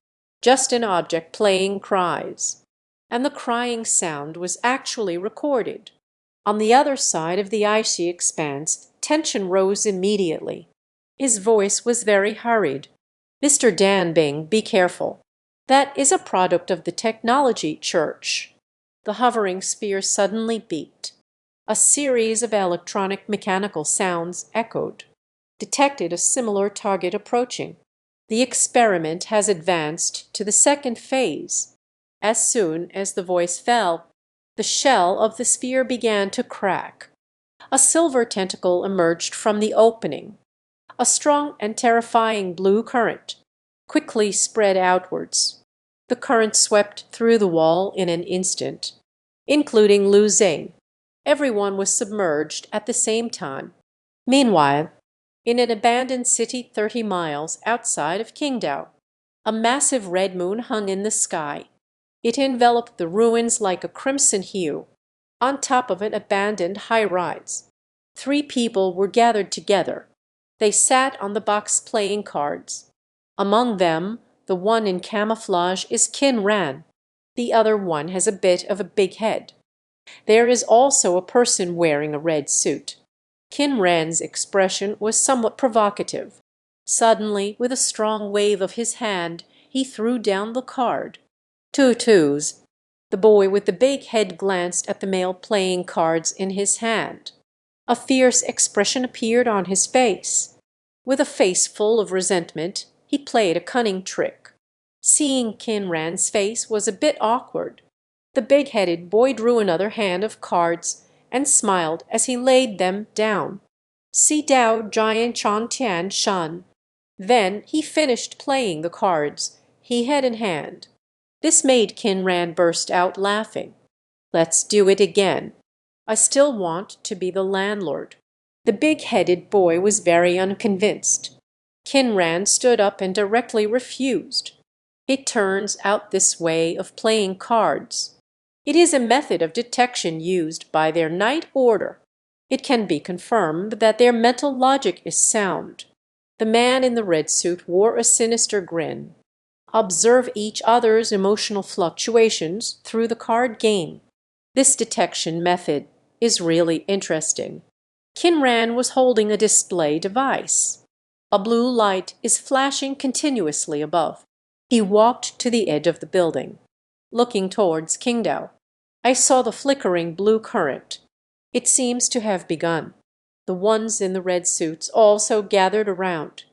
just an object playing cries. And the crying sound was actually recorded. On the other side of the icy expanse, tension rose immediately. His voice was very hurried. Mr. Dan Bing, be careful. That is a product of the technology church. The hovering sphere suddenly beeped. A series of electronic mechanical sounds echoed. Detected a similar target approaching. The experiment has advanced to the second phase. As soon as the voice fell, the shell of the sphere began to crack. A silver tentacle emerged from the opening. A strong and terrifying blue current quickly spread outwards. The current swept through the wall in an instant, including Lu Xing. Everyone was submerged at the same time. Meanwhile, in an abandoned city 30 miles outside of Qingdao. A massive red moon hung in the sky. It enveloped the ruins like a crimson hue. On top of an abandoned high-rise, 3 people were gathered together. They sat on the box playing cards. Among them, the one in camouflage is Qin Ran. The other one has a bit of a big head. There is also a person wearing a red suit. Qin Ran's expression was somewhat provocative. Suddenly, with a strong wave of his hand, he threw down the card. 2 twos. The boy with the big head glanced at the male playing cards in his hand. A fierce expression appeared on his face. With a face full of resentment, he played a cunning trick. Seeing Qin Ran's face was a bit awkward. The big-headed boy drew another hand of cards and smiled as he laid them down. Si Dao Jian Chan Tian Shan. Then he finished playing the cards, he head in hand. This made Qin Ran burst out laughing. Let's do it again. I still want to be the landlord. The big-headed boy was very unconvinced. Qin Ran stood up and directly refused. It turns out this way of playing cards. It is a method of detection used by their night order. It can be confirmed that their mental logic is sound. The man in the red suit wore a sinister grin. Observe each other's emotional fluctuations through the card game. This detection method is really interesting. Qin Ran was holding a display device. A blue light is flashing continuously above. He walked to the edge of the building, looking towards Qingdao. I saw the flickering blue current. It seems to have begun. The ones in the red suits also gathered around,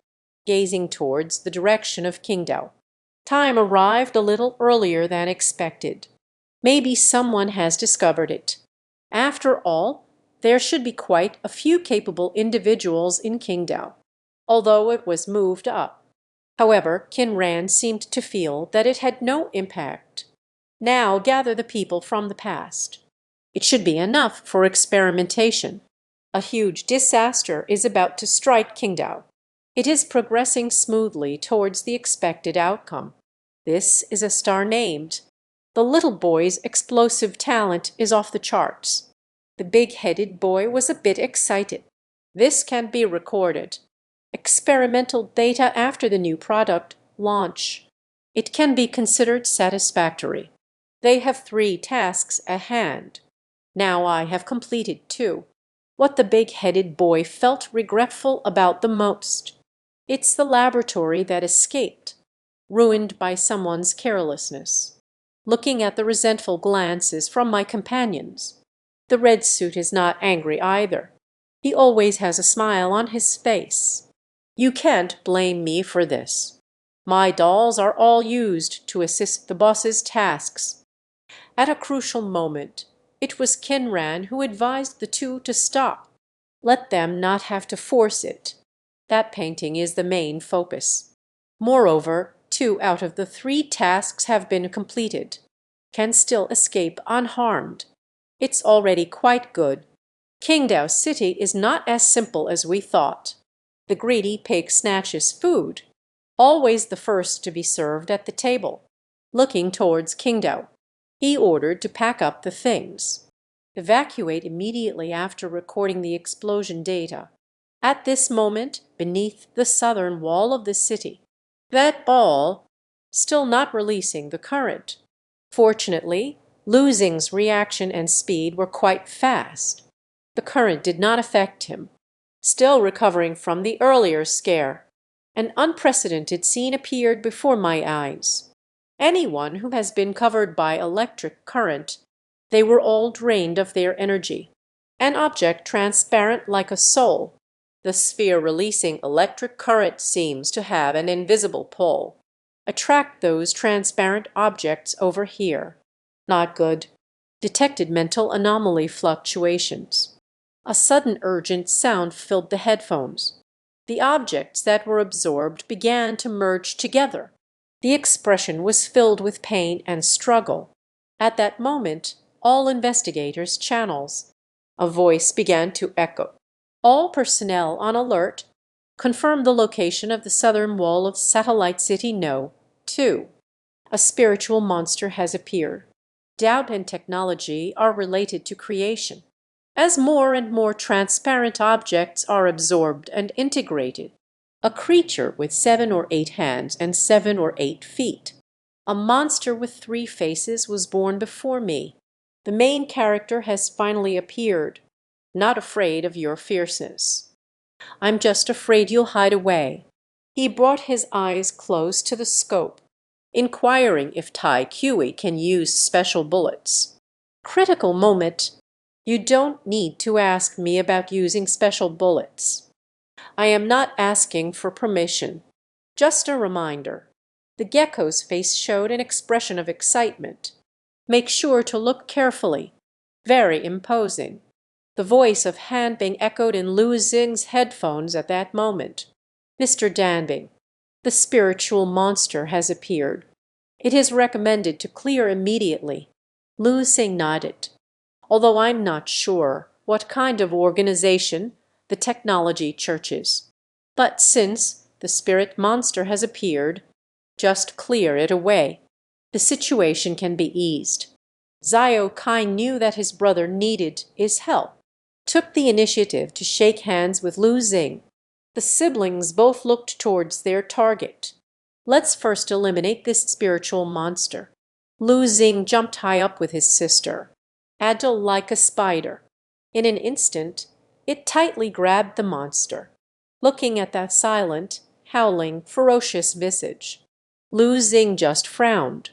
gazing towards the direction of Qingdao. Time arrived a little earlier than expected. Maybe someone has discovered it. After all, there should be quite a few capable individuals in Qingdao, although it was moved up. However, Qin Ran seemed to feel that it had no impact. Now gather the people from the past. It should be enough for experimentation. A huge disaster is about to strike Qingdao. It is progressing smoothly towards the expected outcome. This is a star named. The little boy's explosive talent is off the charts. The big-headed boy was a bit excited. This can be recorded. Experimental data after the new product launch. It can be considered satisfactory. They have 3 tasks at hand. Now I have completed 2. What the big-headed boy felt regretful about the most. It's the laboratory that escaped, ruined by someone's carelessness. Looking at the resentful glances from my companions. The red suit is not angry either. He always has a smile on his face. You can't blame me for this. My dolls are all used to assist the boss's tasks. At a crucial moment, it was Qin Ran who advised the 2 to stop. Let them not have to force it. That painting is the main focus. Moreover, 2 out of the 3 tasks have been completed. Can still escape unharmed. It's already quite good. Qingdao City is not as simple as we thought. The greedy pig snatches food, always the first to be served at the table. Looking towards Qingdao, he ordered to pack up the things. Evacuate immediately after recording the explosion data. At this moment, beneath the southern wall of the city, that ball, still not releasing the current. Fortunately, Lu Xing's reaction and speed were quite fast. The current did not affect him. Still recovering from the earlier scare, an unprecedented scene appeared before my eyes. Anyone who has been covered by electric current, they were all drained of their energy. An object transparent like a soul. The sphere releasing electric current seems to have an invisible pull. Attract those transparent objects over here. Not good. Detected mental anomaly fluctuations. A sudden urgent sound filled the headphones. The objects that were absorbed began to merge together. The expression was filled with pain and struggle. At that moment, all investigators' channels. A voice began to echo. All personnel on alert. Confirm the location of the southern wall of Satellite City. No. 2. A spiritual monster has appeared. Doubt and technology are related to creation. As more and more transparent objects are absorbed and integrated, a creature with 7 or 8 hands and 7 or 8 feet, a monster with 3 faces was born before me. The main character has finally appeared. Not afraid of your fierceness. I'm just afraid you'll hide away. He brought his eyes close to the scope, inquiring if Tai Kui can use special bullets. Critical moment. You don't need to ask me about using special bullets. I am not asking for permission. Just a reminder. The gecko's face showed an expression of excitement. Make sure to look carefully. Very imposing. The voice of Han Bing echoed in Lu Xing's headphones at that moment. Mr. Danbing, the spiritual monster has appeared. It is recommended to clear immediately. Lu Xing nodded. Although I'm not sure what kind of organization the technology church is. But since the spirit monster has appeared, just clear it away. The situation can be eased. Zhao Kai knew that his brother needed his help, took the initiative to shake hands with Lu Xing. The siblings both looked towards their target. Let's first eliminate this spiritual monster. Lu Xing jumped high up with his sister, agile like a spider. In an instant, it tightly grabbed the monster, looking at that silent, howling, ferocious visage. Lu Xing just frowned.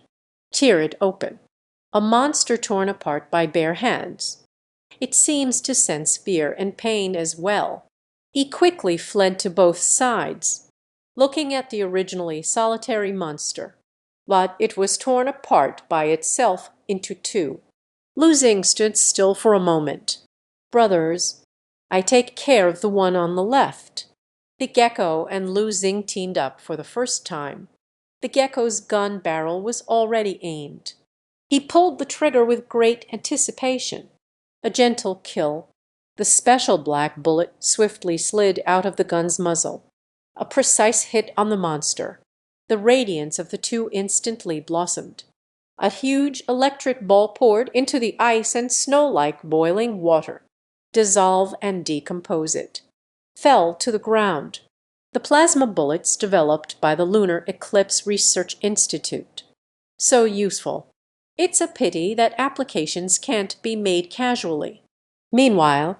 Tear it open. A monster torn apart by bare hands. It seems to sense fear and pain as well. He quickly fled to both sides, looking at the originally solitary monster, but it was torn apart by itself into 2. Lu Xing stood still for a moment. Brothers, I take care of the one on the left. The gecko and Lu Xing teamed up for the first time. The gecko's gun barrel was already aimed. He pulled the trigger with great anticipation. A gentle kill. The special black bullet swiftly slid out of the gun's muzzle. A precise hit on the monster. The radiance of the 2 instantly blossomed. A huge electric ball poured into the ice and snow-like boiling water. Dissolve and decompose it. Fell to the ground. The plasma bullets developed by the Lunar Eclipse Research Institute. So useful. It's a pity that applications can't be made casually. Meanwhile,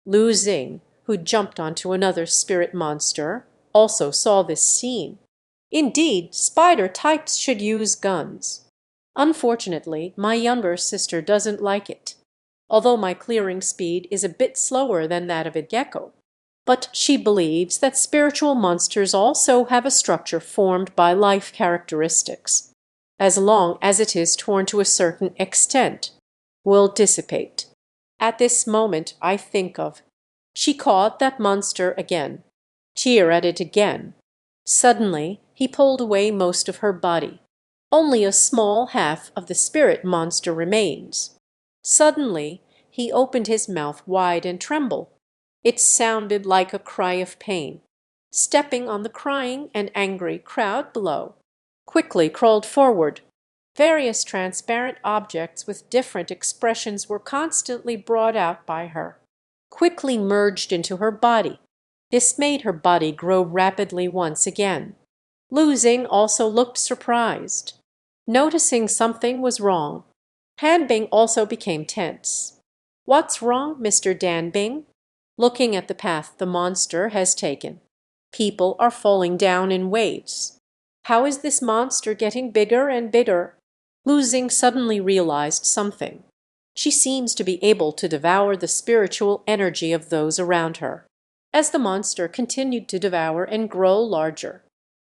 Lu Xing, who jumped onto another spirit monster, also saw this scene. Indeed, spider types should use guns. Unfortunately, my younger sister doesn't like it, although my clearing speed is a bit slower than that of a gecko. But she believes that spiritual monsters also have a structure formed by life characteristics. As long as it is torn to a certain extent, will dissipate. At this moment I think of. She caught that monster again. Tear at it again. Suddenly he pulled away most of her body. Only a small half of the spirit monster remains. Suddenly he opened his mouth wide and trembled. It sounded like a cry of pain. Stepping on the crying and angry crowd below, quickly crawled forward. Various transparent objects with different expressions were constantly brought out by her, quickly merged into her body. This made her body grow rapidly once again. Lu Xing also looked surprised, noticing something was wrong. Han Bing also became tense. What's wrong, Mr. Danbing? Looking at the path the monster has taken. People are falling down in waves. How is this monster getting bigger and bigger? Lu Xing suddenly realized something. She seems to be able to devour the spiritual energy of those around her. As the monster continued to devour and grow larger,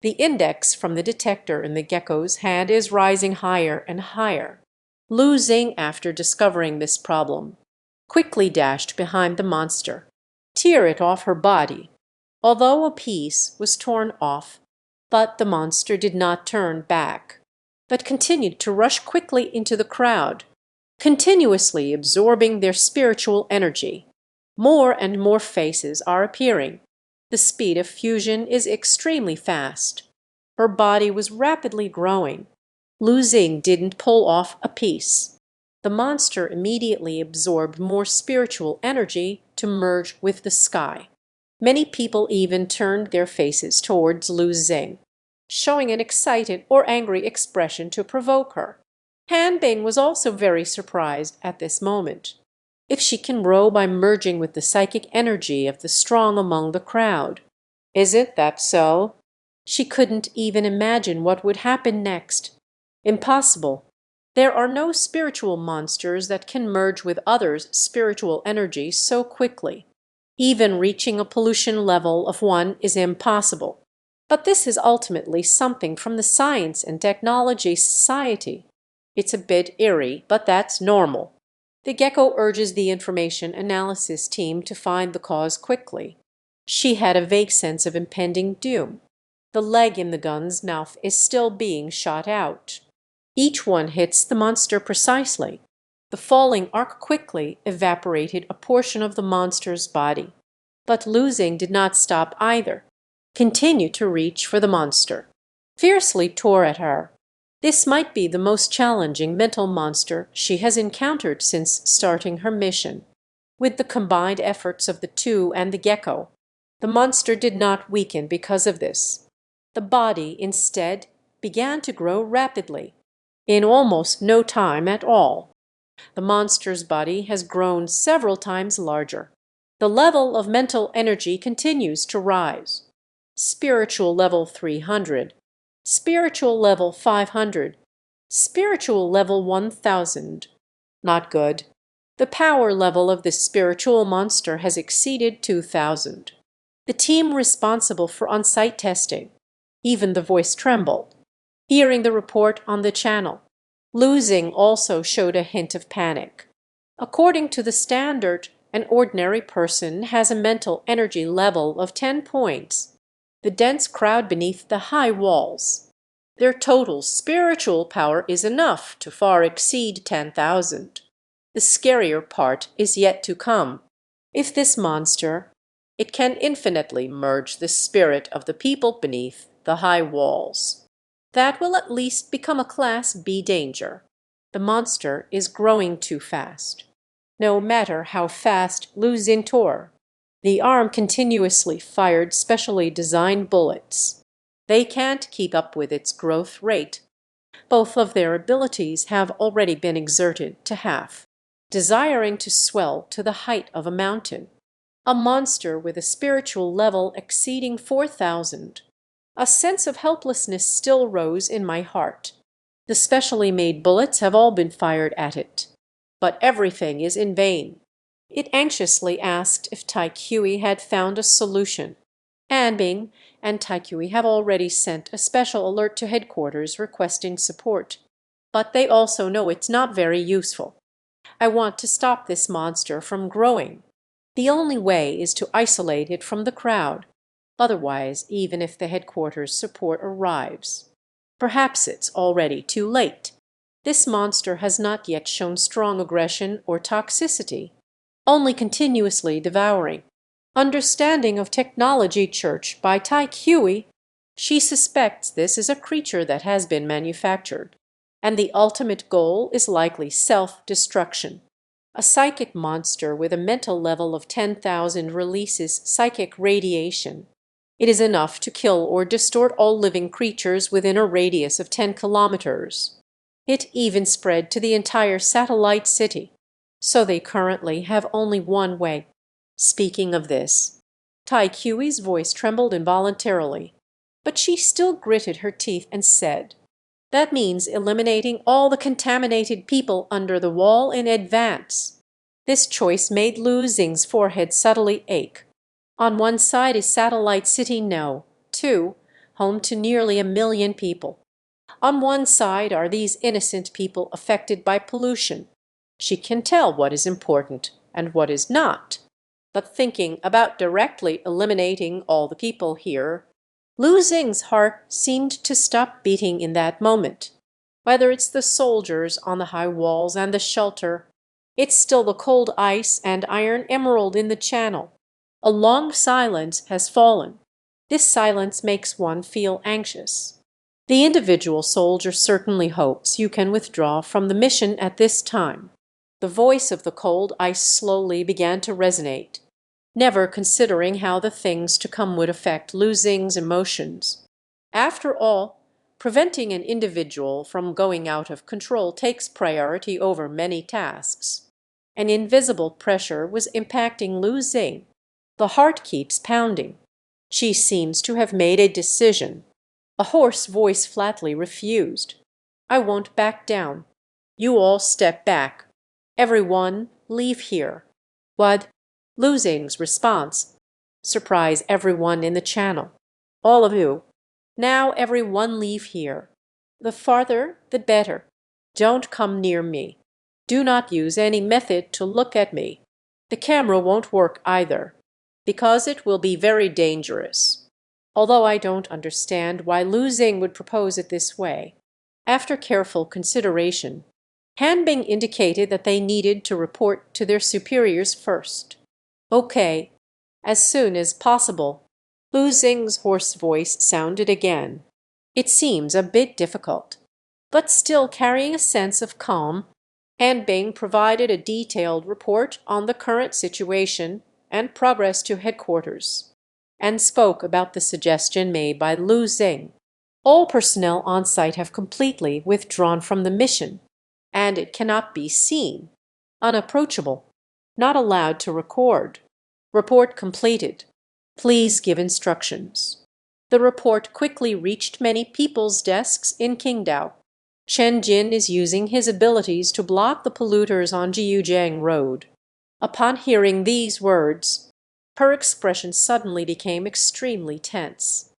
the index from the detector in the gecko's hand is rising higher and higher. Lu Xing, after discovering this problem, quickly dashed behind the monster, tear it off her body. Although a piece was torn off, but the monster did not turn back, but continued to rush quickly into the crowd, continuously absorbing their spiritual energy. More and more faces are appearing. The speed of fusion is extremely fast. Her body was rapidly growing. Lu Xing didn't pull off a piece. The monster immediately absorbed more spiritual energy to merge with the sky. Many people even turned their faces towards Lu Xing, showing an excited or angry expression to provoke her. Han Bing was also very surprised at this moment. If she can grow by merging with the psychic energy of the strong among the crowd. Isn't that so? She couldn't even imagine what would happen next. Impossible. There are no spiritual monsters that can merge with others' spiritual energy so quickly. Even reaching a pollution level of 1 is impossible. But this is ultimately something from the Science and Technology Society. It's a bit eerie, but that's normal. The gecko urges the information analysis team to find the cause quickly. She had a vague sense of impending doom. The leg in the gun's mouth is still being shot out. Each one hits the monster precisely. The falling arc quickly evaporated a portion of the monster's body. But Lu Xing did not stop either. Continued to reach for the monster. Fiercely tore at her. This might be the most challenging mental monster she has encountered since starting her mission. With the combined efforts of the two and the gecko, the monster did not weaken because of this. The body, instead, began to grow rapidly, in almost no time at all. The monster's body has grown several times larger. The level of mental energy continues to rise. Spiritual level 300. Spiritual level 500. Spiritual level 1000. Not good. The power level of this spiritual monster has exceeded 2000. The team responsible for on-site testing, even the voice trembled. Hearing the report on the channel, Lu Xing also showed a hint of panic. According to the standard, an ordinary person has a mental energy level of 10 points. The dense crowd beneath the high walls. Their total spiritual power is enough to far exceed 10,000. The scarier part is yet to come. If this monster, it can infinitely merge the spirit of the people beneath the high walls. That will at least become a Class B danger. The monster is growing too fast. No matter how fast Lu Xing tore, the arm continuously fired specially designed bullets. They can't keep up with its growth rate. Both of their abilities have already been exerted to half, desiring to swell to the height of a mountain. A monster with a spiritual level exceeding 4,000. A sense of helplessness still rose in my heart. The specially made bullets have all been fired at it. But everything is in vain. It anxiously asked if Tai Kui had found a solution. Han Bing and Tai Kui have already sent a special alert to headquarters requesting support. But they also know it's not very useful. I want to stop this monster from growing. The only way is to isolate it from the crowd. Otherwise, even if the headquarters support arrives, perhaps it's already too late. This monster has not yet shown strong aggression or toxicity, only continuously devouring. Understanding of Technology Church by Tai Kui, she suspects this is a creature that has been manufactured, and the ultimate goal is likely self-destruction. A psychic monster with a mental level of 10,000 releases psychic radiation. It is enough to kill or distort all living creatures within a radius of 10 kilometers. It even spread to the entire satellite city, so they currently have only one way. Speaking of this, Tai Kui's voice trembled involuntarily, but she still gritted her teeth and said, "That means eliminating all the contaminated people under the wall in advance." This choice made Lu Xing's forehead subtly ache. On one side is Satellite City No. 2, home to nearly 1 million people. On one side are these innocent people affected by pollution. She can tell what is important and what is not. But thinking about directly eliminating all the people here, Lu Xing's heart seemed to stop beating in that moment. Whether it's the soldiers on the high walls and the shelter, it's still the cold ice and iron emerald in the channel. A long silence has fallen. This silence makes one feel anxious. The individual soldier certainly hopes you can withdraw from the mission at this time. The voice of the cold ice slowly began to resonate, never considering how the things to come would affect Lu Xing's emotions. After all, preventing an individual from going out of control takes priority over many tasks. An invisible pressure was impacting Lu Xing. The heart keeps pounding. She seems to have made a decision. A hoarse voice flatly refused. "I won't back down. You all step back. Everyone leave here." What? Lu Xing's response. "Surprise everyone in the channel. All of you. Now everyone leave here. The farther, the better. Don't come near me. Do not use any method to look at me. The camera won't work either, because it will be very dangerous." Although I don't understand why Lu Xing would propose it this way, after careful consideration, Han Bing indicated that they needed to report to their superiors first. "Okay, as soon as possible." Lu Xing's hoarse voice sounded again. It seems a bit difficult, but still carrying a sense of calm, Han Bing provided a detailed report on the current situation and progress to headquarters, and spoke about the suggestion made by Lu Xing. All personnel on site have completely withdrawn from the mission, and it cannot be seen. Unapproachable. Not allowed to record. Report completed. Please give instructions. The report quickly reached many people's desks in Qingdao. Chen Jin is using his abilities to block the polluters on Jiujiang Road. Upon hearing these words, her expression suddenly became extremely tense.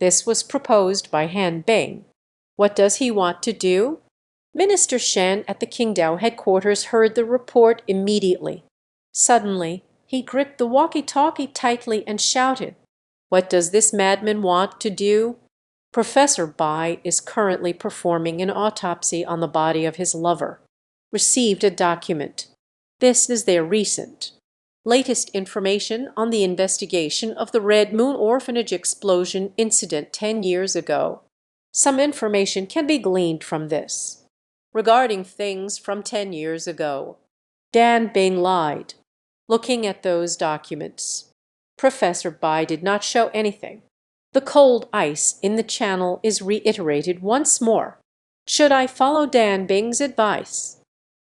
This was proposed by Han Bing. What does he want to do? Minister Shen at the Qingdao headquarters heard the report immediately. Suddenly, he gripped the walkie-talkie tightly and shouted, "What does this madman want to do?" Professor Bai is currently performing an autopsy on the body of his lover. Received a document. This is their latest information on the investigation of the Red Moon Orphanage explosion incident 10 years ago. Some information can be gleaned from this. Regarding things from 10 years ago, Dan Bing lied. Looking at those documents, Professor Bai did not show anything. The cold ice in the channel is reiterated once more. Should I follow Dan Bing's advice?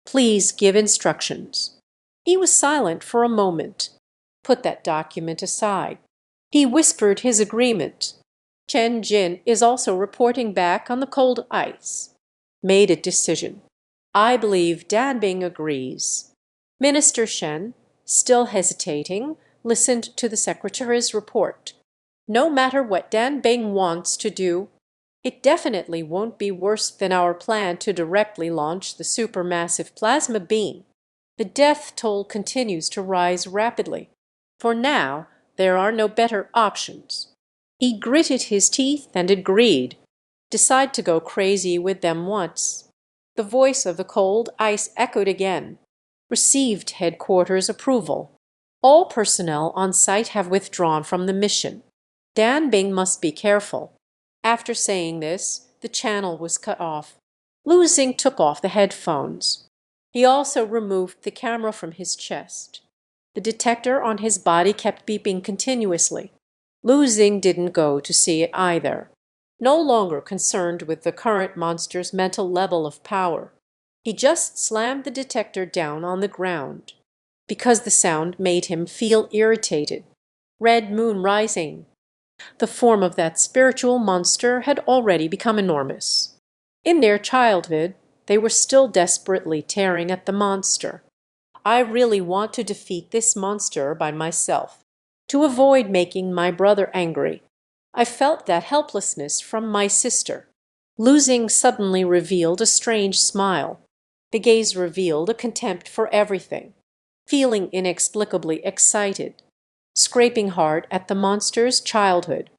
Please give instructions. He was silent for a moment. Put that document aside. He whispered his agreement. Chen Jin is also reporting back on the cold ice. Made a decision. I believe Dan Bing agrees. Minister Shen, still hesitating, listened to the secretary's report. No matter what Dan Bing wants to do, it definitely won't be worse than our plan to directly launch the supermassive plasma beam. The death toll continues to rise rapidly. For now, there are no better options. He gritted his teeth and agreed. Decide to go crazy with them once. The voice of the cold ice echoed again. Received headquarters approval. All personnel on site have withdrawn from the mission. Dan Bing must be careful. After saying this, the channel was cut off. Lu Xing took off the headphones. He also removed the camera from his chest. The detector on his body kept beeping continuously. Lu Xing didn't go to see it either. No longer concerned with the current monster's mental level of power, he just slammed the detector down on the ground, because the sound made him feel irritated. Red Moon rising. The form of that spiritual monster had already become enormous. In their childhood, they were still desperately tearing at the monster. I really want to defeat this monster by myself, to avoid making my brother angry. I felt that helplessness from my sister. Lu Xing suddenly revealed a strange smile. The gaze revealed a contempt for everything. Feeling inexplicably excited. Scraping hard at the monster's childhood.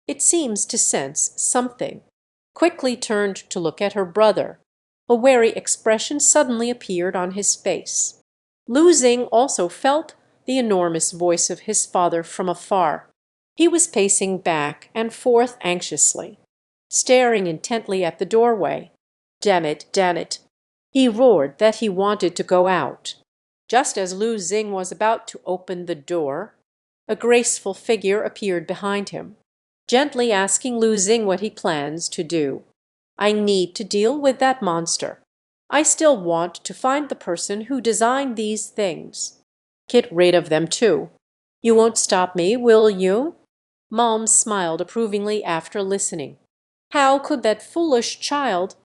It seems to sense something. Quickly turned to look at her brother. A wary expression suddenly appeared on his face. Lu Xing also felt the enormous voice of his father from afar. He was pacing back and forth anxiously, staring intently at the doorway. Damn it, damn it! He roared that he wanted to go out. Just as Lu Xing was about to open the door, a graceful figure appeared behind him, gently asking Lu Xing what he plans to do. I need to deal with that monster. I still want to find the person who designed these things. Get rid of them too. You won't stop me, will you? Mom smiled approvingly after listening. How could that foolish child—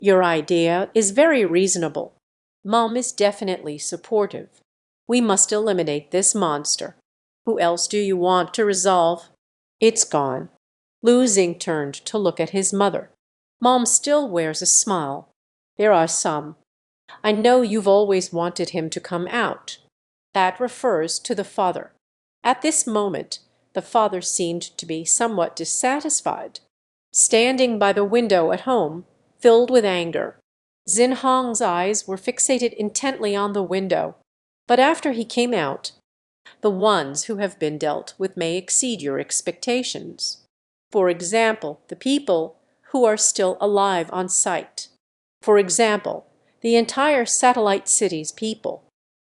Your idea is very reasonable. Mom is definitely supportive. We must eliminate this monster. Who else do you want to resolve? It's gone. Lu Xing turned to look at his mother. Mom still wears a smile. There are some. I know you've always wanted him to come out. That refers to the father. At this moment, the father seemed to be somewhat dissatisfied, standing by the window at home, filled with anger. Xinhong's eyes were fixated intently on the window, but after he came out, the ones who have been dealt with may exceed your expectations. For example, the people who are still alive on site. For example, the entire satellite city's people.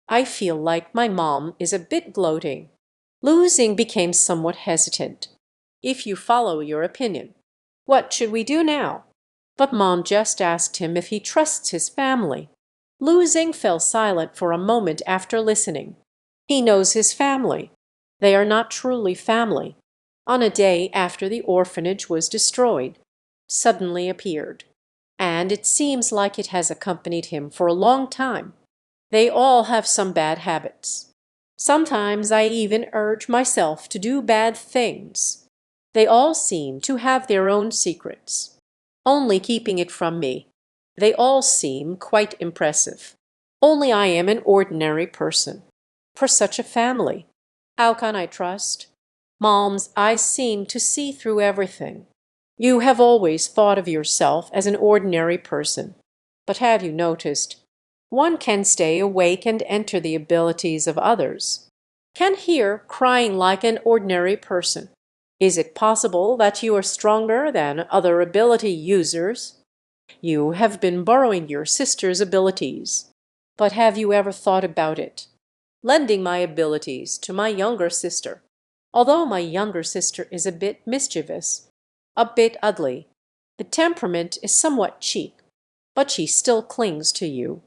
I feel like my mom is a bit gloating. Lu Xing became somewhat hesitant. If you follow your opinion, what should we do now? But Mom just asked him if he trusts his family. Lu Xing fell silent for a moment after listening. He knows his family. They are not truly family. On a day after the orphanage was destroyed, suddenly appeared, and it seems like it has accompanied him for a long time. They all have some bad habits. Sometimes I even urge myself to do bad things. They all seem to have their own secrets, only keeping it from me. They all seem quite impressive. Only I am an ordinary person. For such a family, how can I trust? Mom's eyes seem to see through everything. You have always thought of yourself as an ordinary person. But have you noticed? One can stay awake and enter the abilities of others. Can hear crying like an ordinary person. Is it possible that you are stronger than other ability users? You have been borrowing your sister's abilities. But have you ever thought about it? Lending my abilities to my younger sister. Although my younger sister is a bit mischievous, a bit ugly, the temperament is somewhat cheap, but she still clings to you.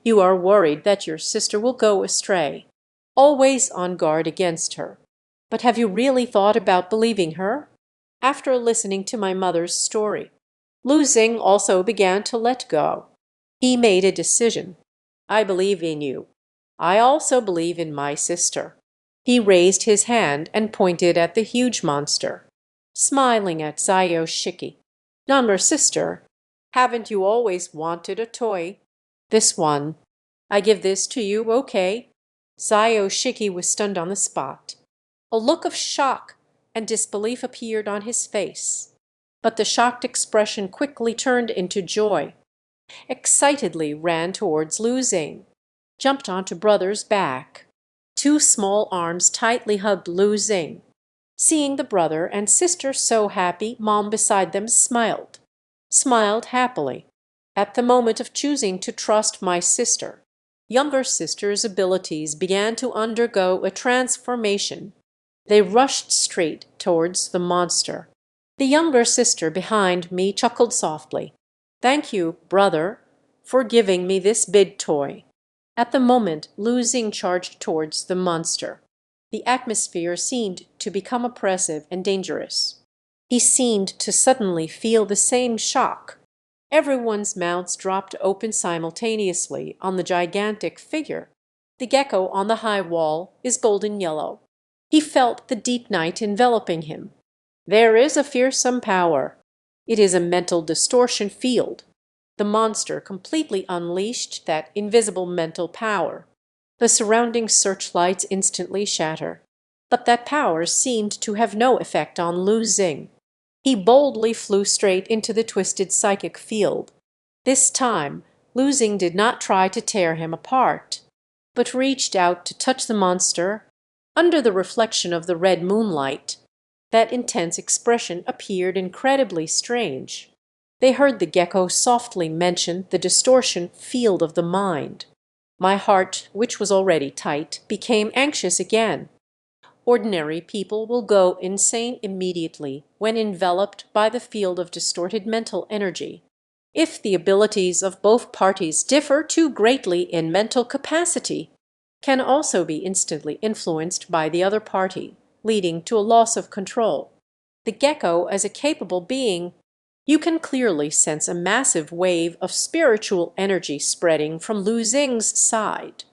You are worried that your sister will go astray, always on guard against her. But have you really thought about believing her? After listening to my mother's story, Lu Xing also began to let go. He made a decision. I believe in you. I also believe in my sister. He raised his hand and pointed at the huge monster, smiling at Zayo Shiki. Younger sister, haven't you always wanted a toy? This one. I give this to you, okay? Zayo Shiki was stunned on the spot. A look of shock and disbelief appeared on his face, but the shocked expression quickly turned into joy. Excitedly ran towards Lu Xing, jumped onto brother's back. Two small arms tightly hugged Lu Xing. Seeing the brother and sister so happy, Mom beside them smiled happily. At the moment of choosing to trust my sister, younger sister's abilities began to undergo a transformation. They rushed straight towards the monster. The younger sister behind me chuckled softly. Thank you, brother, for giving me this big toy. At the moment, Lu Xing charged towards the monster. The atmosphere seemed to become oppressive and dangerous. He seemed to suddenly feel the same shock. Everyone's mouths dropped open simultaneously on the gigantic figure. The gecko on the high wall is golden yellow. He felt the deep night enveloping him. There is a fearsome power. It is a mental distortion field. The monster completely unleashed that invisible mental power. The surrounding searchlights instantly shatter. But that power seemed to have no effect on Lu Xing. He boldly flew straight into the twisted psychic field. This time, Lu Xing did not try to tear him apart. but reached out to touch the monster. Under the reflection of the red moonlight, that intense expression appeared incredibly strange. They heard the gecko softly mention the distortion field of the mind. My heart, which was already tight, became anxious again. Ordinary people will go insane immediately when enveloped by the field of distorted mental energy. If the abilities of both parties differ too greatly in mental capacity, can also be instantly influenced by the other party, leading to a loss of control. The gecko as a capable being, you can clearly sense a massive wave of spiritual energy spreading from Lu Xing's side.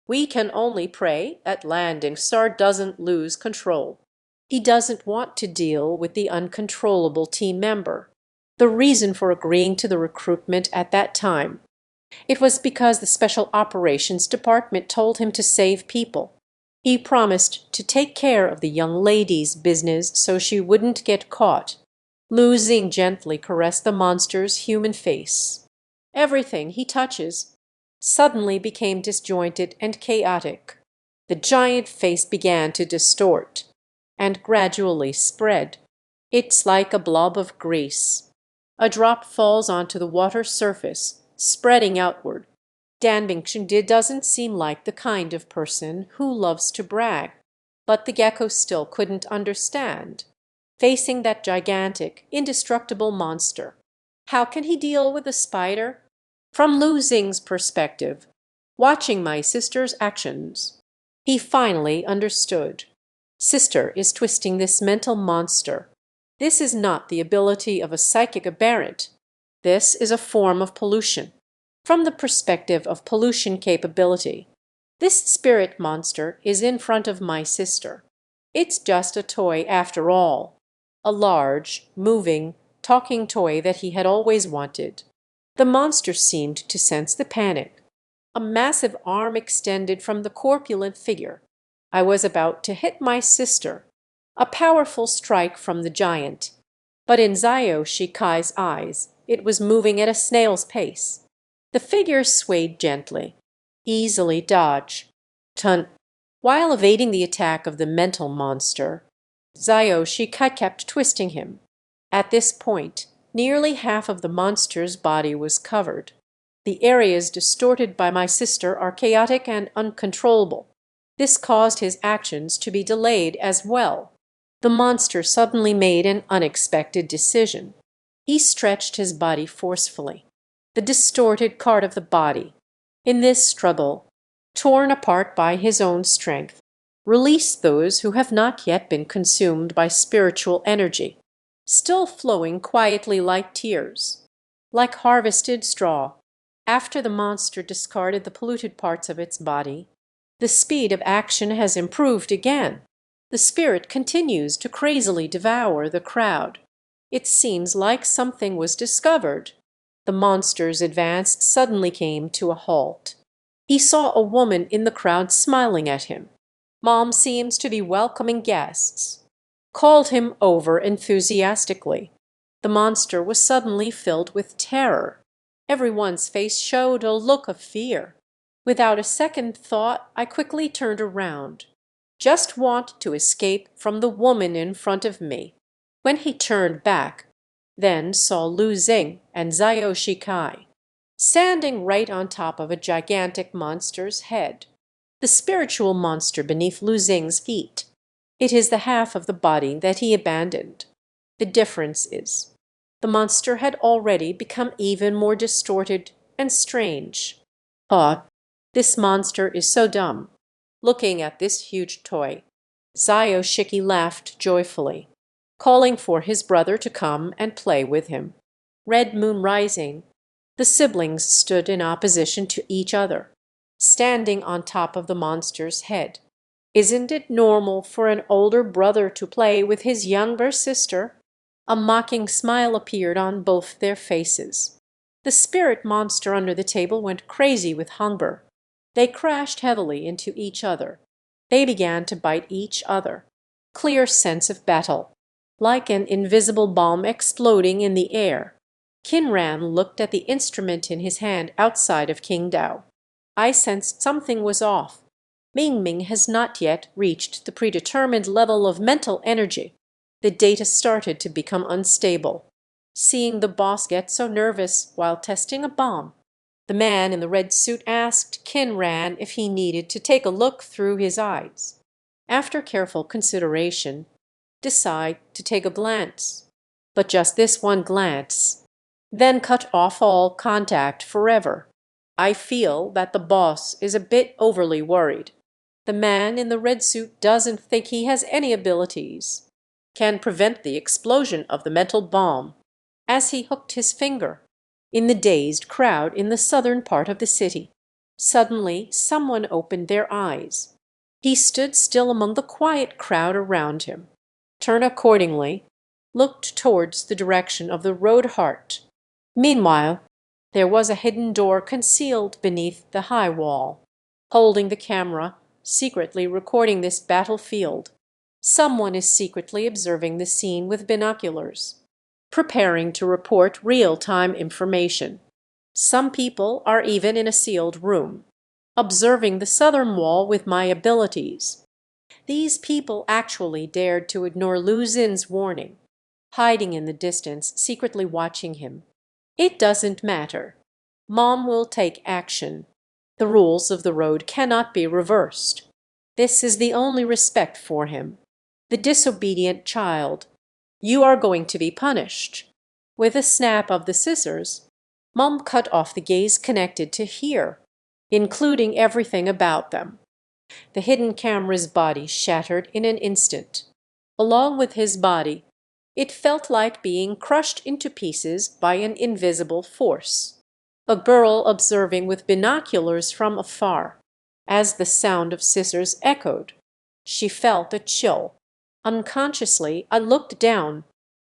We can only pray that Landing Star doesn't lose control. He doesn't want to deal with the uncontrollable team member. The reason for agreeing to the recruitment at that time. It was because the Special Operations Department told him to save people. He promised to take care of the young lady's business so she wouldn't get caught. Lu Xing gently caressed the monster's human face. Everything he touches suddenly became disjointed and chaotic. The giant face began to distort and gradually spread. It's like a blob of grease. A drop falls onto the water surface, spreading outward. Dan Bingsheng doesn't seem like the kind of person who loves to brag, but the gecko still couldn't understand. Facing that gigantic, indestructible monster, how can he deal with a spider? From Lu Xing's perspective, watching my sister's actions, he finally understood. Sister is twisting this mental monster. This is not the ability of a psychic aberrant. This is a form of pollution. From the perspective of pollution capability, this spirit monster is in front of my sister. It's just a toy after all. A large, moving, talking toy that he had always wanted. The monster seemed to sense the panic. A massive arm extended from the corpulent figure. I was about to hit my sister. A powerful strike from the giant. But in Zio Shikai's eyes, it was moving at a snail's pace. The figure swayed gently. Easily dodge. While evading the attack of the mental monster, Zio Shikai kept twisting him. At this point, nearly half of the monster's body was covered. The areas distorted by my sister are chaotic and uncontrollable. This caused his actions to be delayed as well. The monster suddenly made an unexpected decision. He stretched his body forcefully. The distorted part of the body, in this struggle, torn apart by his own strength, release those who have not yet been consumed by spiritual energy, still flowing quietly like tears, like harvested straw. After the monster discarded the polluted parts of its body, the speed of action has improved again. The spirit continues to crazily devour the crowd. It seems like something was discovered. The monster's advance suddenly came to a halt. He saw a woman in the crowd smiling at him. Mom seems to be welcoming guests. Called him over enthusiastically. The monster was suddenly filled with terror. Everyone's face showed a look of fear. Without a second thought, I quickly turned around. Just want to escape from the woman in front of me. When he turned back, then saw Lu Xing and Zio Shikai, standing right on top of a gigantic monster's head. The spiritual monster beneath Lu Xing's feet. It is the half of the body that he abandoned. The difference is, the monster had already become even more distorted and strange. Ah, this monster is so dumb. Looking at this huge toy, Zio Shiki laughed joyfully, calling for his brother to come and play with him. Red moon rising, the siblings stood in opposition to each other, standing on top of the monster's head. Isn't it normal for an older brother to play with his younger sister? A mocking smile appeared on both their faces. The spirit monster under the table went crazy with hunger. They crashed heavily into each other. They began to bite each other. Clear sense of battle, like an invisible bomb exploding in the air. Kinran looked at the instrument in his hand outside of Qingdao. I sensed something was off. Ming Ming has not yet reached the predetermined level of mental energy. The data started to become unstable. Seeing the boss get so nervous while testing a bomb, the man in the red suit asked Kinran if he needed to take a look through his eyes. After careful consideration, decide to take a glance. But just this one glance, then cut off all contact forever. I feel that the boss is a bit overly worried. The man in the red suit doesn't think he has any abilities, can prevent the explosion of the mental bomb. As he hooked his finger in the dazed crowd in the southern part of the city, suddenly someone opened their eyes. He stood still among the quiet crowd around him, turned accordingly, looked towards the direction of the road heart. Meanwhile, there was a hidden door concealed beneath the high wall. Holding the camera, secretly recording this battlefield, someone is secretly observing the scene with binoculars, preparing to report real-time information. Some people are even in a sealed room, observing the southern wall with my abilities. These people actually dared to ignore Lu Xin's warning, hiding in the distance, secretly watching him. It doesn't matter. Mom will take action. The rules of the road cannot be reversed. This is the only respect for him. The disobedient child. You are going to be punished. With a snap of the scissors, Mom cut off the gaze connected to here, including everything about them. The hidden camera's body shattered in an instant. Along with his body, it felt like being crushed into pieces by an invisible force. A girl observing with binoculars from afar. As the sound of scissors echoed, she felt a chill. Unconsciously, I looked down.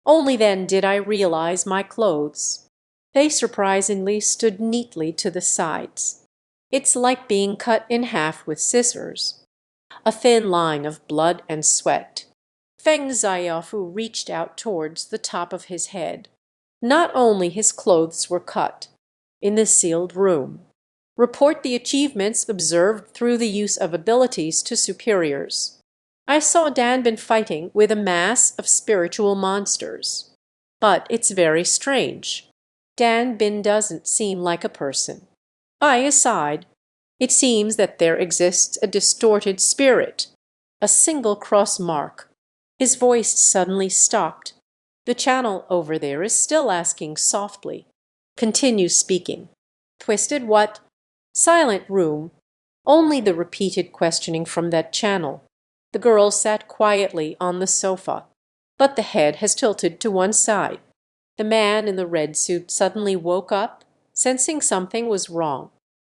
Only then did I realize my clothes. They surprisingly stood neatly to the sides. It's like being cut in half with scissors. A thin line of blood and sweat. Feng Xiaofu reached out towards the top of his head. Not only his clothes were cut. In the sealed room. Report the achievements observed through the use of abilities to superiors. I saw Danbin fighting with a mass of spiritual monsters. But it's very strange. Danbin doesn't seem like a person. I aside. It seems that there exists a distorted spirit, a single cross mark. His voice suddenly stopped. The channel over there is still asking softly. Continue speaking. Twisted what? Silent room. Only the repeated questioning from that channel. The girl sat quietly on the sofa, but the head has tilted to one side. The man in the red suit suddenly woke up, sensing something was wrong.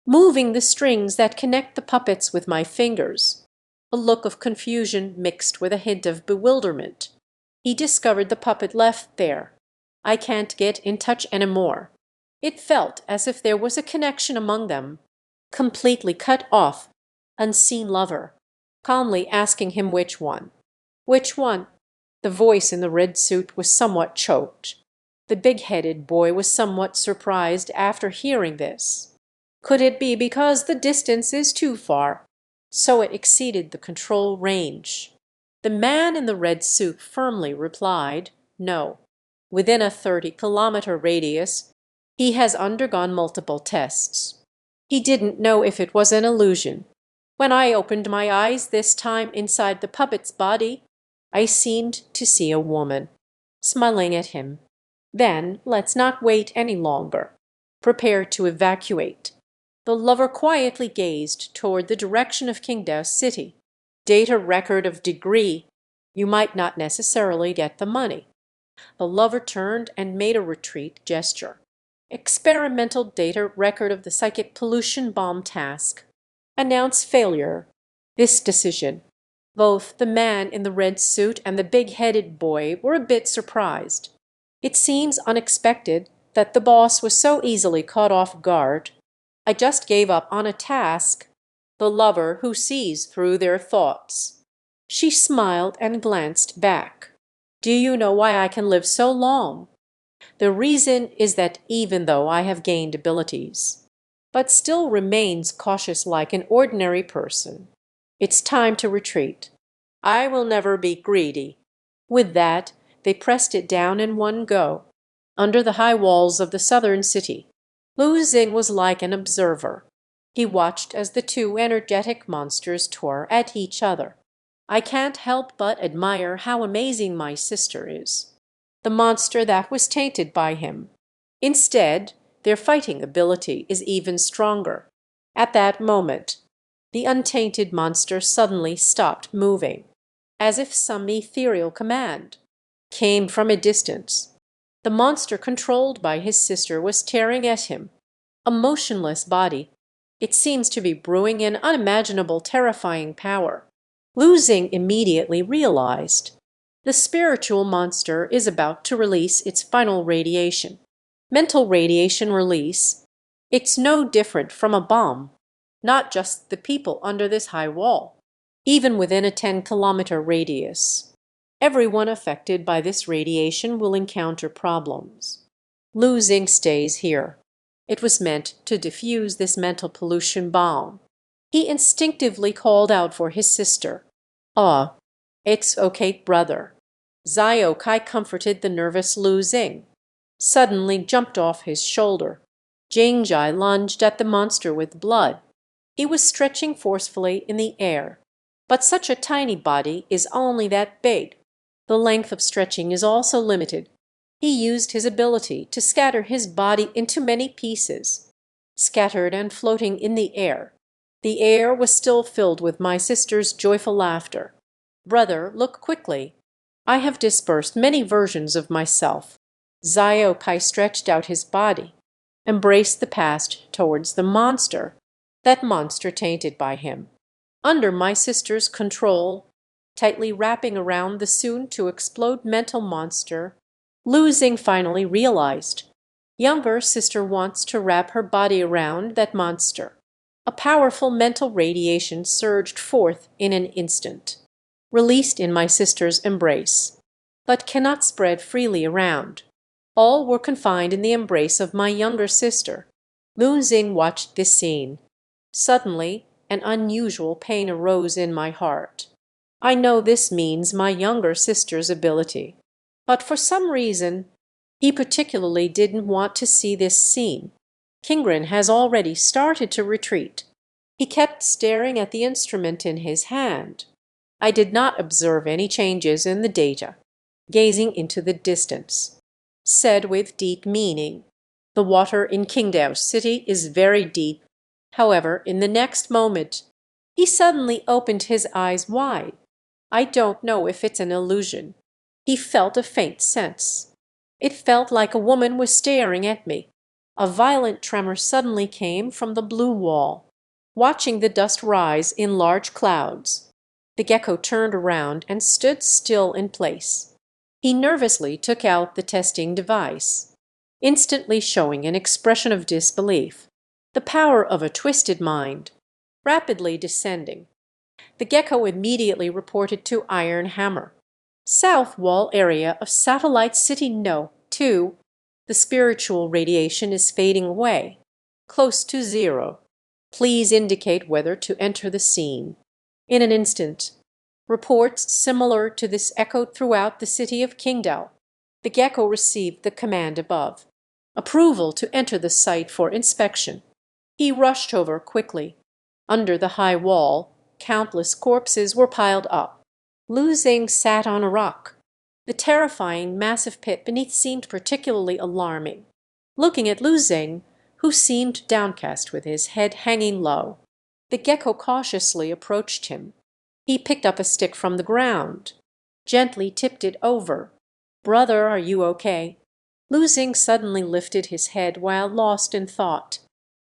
Moving the strings that connect the puppets with my fingers. A look of confusion mixed with a hint of bewilderment. He discovered the puppet left there. I can't get in touch anymore. It felt as if there was a connection among them. Completely cut off. Unseen lover. Calmly asking him which one. Which one? The voice in the red suit was somewhat choked. The big-headed boy was somewhat surprised after hearing this. Could it be because the distance is too far, so it exceeded the control range? The man in the red suit firmly replied, no. Within a 30-kilometer radius, he has undergone multiple tests. He didn't know if it was an illusion. When I opened my eyes this time inside the puppet's body, I seemed to see a woman, smiling at him. Then let's not wait any longer. Prepare to evacuate. The lover quietly gazed toward the direction of Qingdao City. Data record of degree. You might not necessarily get the money. The lover turned and made a retreat gesture. Experimental data record of the psychic pollution bomb task. Announce failure. This decision. Both the man in the red suit and the big-headed boy were a bit surprised. It seems unexpected that the boss was so easily caught off guard. I just gave up on a task. The lover who sees through their thoughts. She smiled and glanced back. Do you know why I can live so long? The reason is that even though I have gained abilities, but still remains cautious like an ordinary person. It's time to retreat. I will never be greedy. With that, they pressed it down in one go, under the high walls of the southern city. Lu Xing was like an observer. He watched as the two energetic monsters tore at each other. I can't help but admire how amazing my sister is. The monster that was tainted by him. Instead, their fighting ability is even stronger. At that moment, the untainted monster suddenly stopped moving, as if some ethereal command came from a distance. The monster controlled by his sister was staring at him, a motionless body. It seems to be brewing an unimaginable, terrifying power. Lu Xing immediately realized the spiritual monster is about to release its final radiation. Mental radiation release. It's no different from a bomb. Not just the people under this high wall, even within a 10-kilometer radius. Everyone affected by this radiation will encounter problems. Lu Xing stays here. It was meant to diffuse this mental pollution bomb. He instinctively called out for his sister. "Ah, it's okay, brother." Zhao Kai comforted the nervous Lu Xing. Suddenly jumped off his shoulder. Jing Jai lunged at the monster with blood. He was stretching forcefully in the air. But such a tiny body is only that big. The length of stretching is also limited. He used his ability to scatter his body into many pieces, scattered and floating in the air. The air was still filled with my sister's joyful laughter. "Brother, look quickly. I have dispersed many versions of myself." Zhao Kai stretched out his body, embraced the past towards the monster, that monster tainted by him. Under my sister's control, tightly wrapping around the soon-to-explode mental monster, Lu Xing finally realized. Younger sister wants to wrap her body around that monster. A powerful mental radiation surged forth in an instant, released in my sister's embrace, but cannot spread freely around. All were confined in the embrace of my younger sister. Lu Xing watched this scene. Suddenly, an unusual pain arose in my heart. I know this means my younger sister's ability. But for some reason, he particularly didn't want to see this scene. Kingren has already started to retreat. He kept staring at the instrument in his hand. I did not observe any changes in the data. Gazing into the distance. Said with deep meaning, "The water in Qingdao City is very deep." However, in the next moment, he suddenly opened his eyes wide. I don't know if it's an illusion. He felt a faint sense. It felt like a woman was staring at me. A violent tremor suddenly came from the blue wall. Watching the dust rise in large clouds, the gecko turned around and stood still in place. He nervously took out the testing device, instantly showing an expression of disbelief. The power of a twisted mind. Rapidly descending. The gecko immediately reported to Iron Hammer. "South wall area of Satellite City No. 2. The spiritual radiation is fading away. Close to zero. Please indicate whether to enter the scene." In an instant, reports similar to this echoed throughout the city of Qingdao. The gecko received the command above. Approval to enter the site for inspection. He rushed over quickly. Under the high wall, countless corpses were piled up. Lu Xing sat on a rock. The terrifying, massive pit beneath seemed particularly alarming. Looking at Lu Xing, who seemed downcast with his head hanging low, the gecko cautiously approached him. He picked up a stick from the ground, gently tipped it over. "Brother, are you okay?" Lu Xing suddenly lifted his head while lost in thought.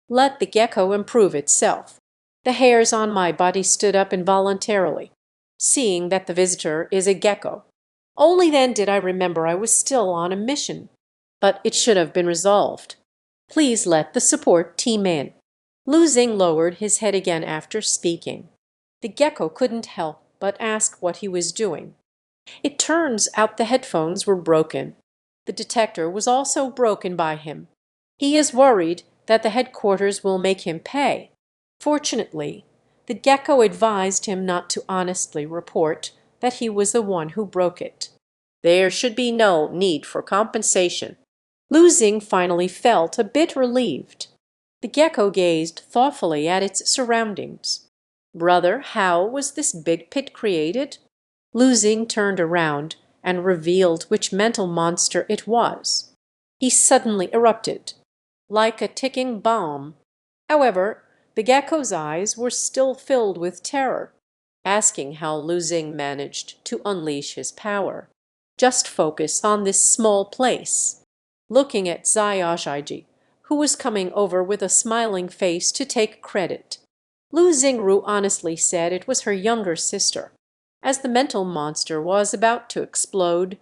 Let the gecko improve itself. The hairs on my body stood up involuntarily, seeing that the visitor is a gecko. Only then did I remember I was still on a mission. But it should have been resolved. "Please let the support team in." Lu Xing lowered his head again after speaking. The gecko couldn't help but ask what he was doing. It turns out the headphones were broken. The detector was also broken by him. He is worried that the headquarters will make him pay. Fortunately, the gecko advised him not to honestly report that he was the one who broke it. There should be no need for compensation. Losing finally felt a bit relieved. The gecko gazed thoughtfully at its surroundings. Brother, how was this big pit created? Losing turned around and revealed which mental monster it was. He suddenly erupted, like a ticking bomb. However, the gecko's eyes were still filled with terror, asking how Losing managed to unleash his power. Just focus on this small place. Looking at Zyashiji, who was coming over with a smiling face to take credit. Losing Ru honestly said it was her younger sister, as the mental monster was about to explode.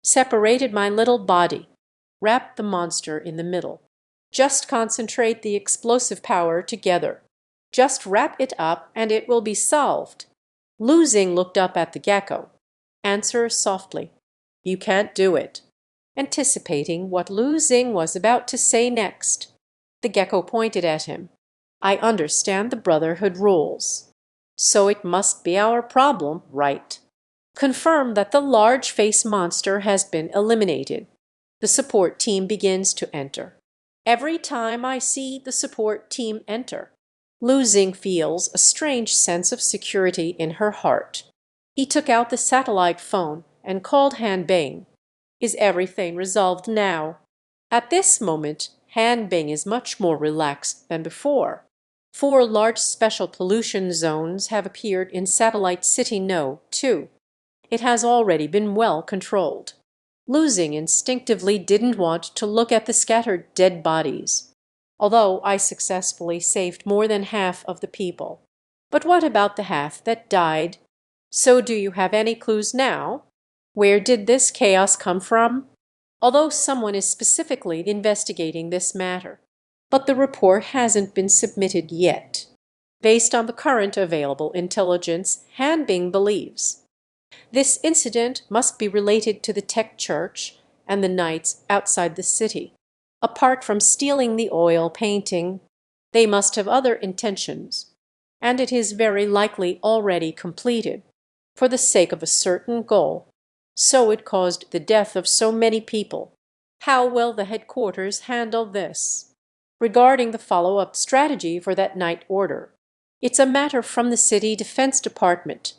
Separated my little body. Wrap the monster in the middle. Just concentrate the explosive power together. Just wrap it up and it will be solved. Losing looked up at the gecko. Answer softly. You can't do it. Anticipating what Losing was about to say next. The gecko pointed at him. I understand the Brotherhood rules. So it must be our problem, right? Confirm that the large face monster has been eliminated. The support team begins to enter. Every time I see the support team enter, Losing feels a strange sense of security in her heart. He took out the satellite phone and called Han Bing. Is everything resolved now? At this moment, Han Bing is much more relaxed than before. 4 large special pollution zones have appeared in Satellite City No. 2. It has already been well controlled. Losing instinctively didn't want to look at the scattered dead bodies, although I successfully saved more than half of the people. But what about the half that died? So do you have any clues now? Where did this chaos come from? Although someone is specifically investigating this matter, but the report hasn't been submitted yet. Based on the current available intelligence, Han Bing believes this incident must be related to the tech church and the knights outside the city. Apart from stealing the oil painting, they must have other intentions, and it is very likely already completed for the sake of a certain goal. So it caused the death of so many people. How will the headquarters handle this? Regarding the follow-up strategy for that night order, it's a matter from the city defense department.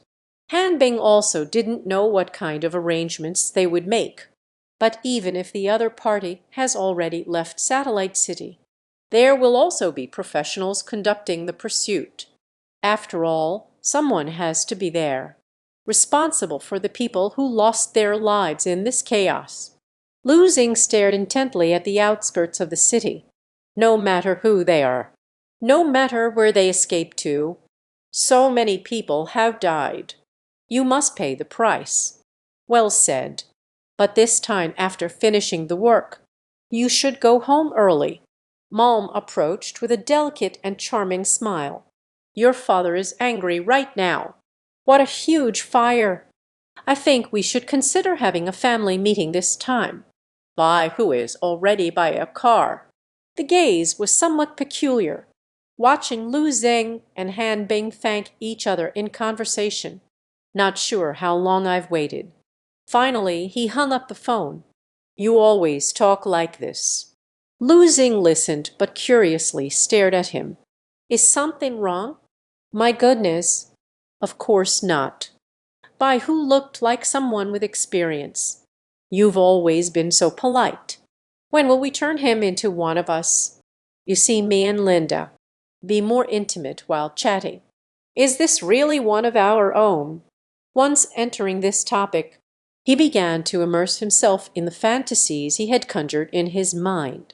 Han Bing also didn't know what kind of arrangements they would make. But even if the other party has already left Satellite City, there will also be professionals conducting the pursuit. After all, someone has to be there, responsible for the people who lost their lives in this chaos. Losing stared intently at the outskirts of the city. No matter who they are, no matter where they escaped to, so many people have died. You must pay the price. Well said. But this time after finishing the work, you should go home early. Malm approached with a delicate and charming smile. Your father is angry right now. What a huge fire! I think we should consider having a family meeting this time. Bai Hu is already by a car. The gaze was somewhat peculiar, watching Lu Zeng and Han Bing thank each other in conversation. Not sure how long I've waited. Finally, he hung up the phone. You always talk like this. Losing listened, but curiously stared at him. Is something wrong? My goodness. Of course not. Bai Hu looked like someone with experience. You've always been so polite. When will we turn him into one of us? You see me and Linda. Be more intimate while chatting. Is this really one of our own? Once entering this topic, he began to immerse himself in the fantasies he had conjured in his mind.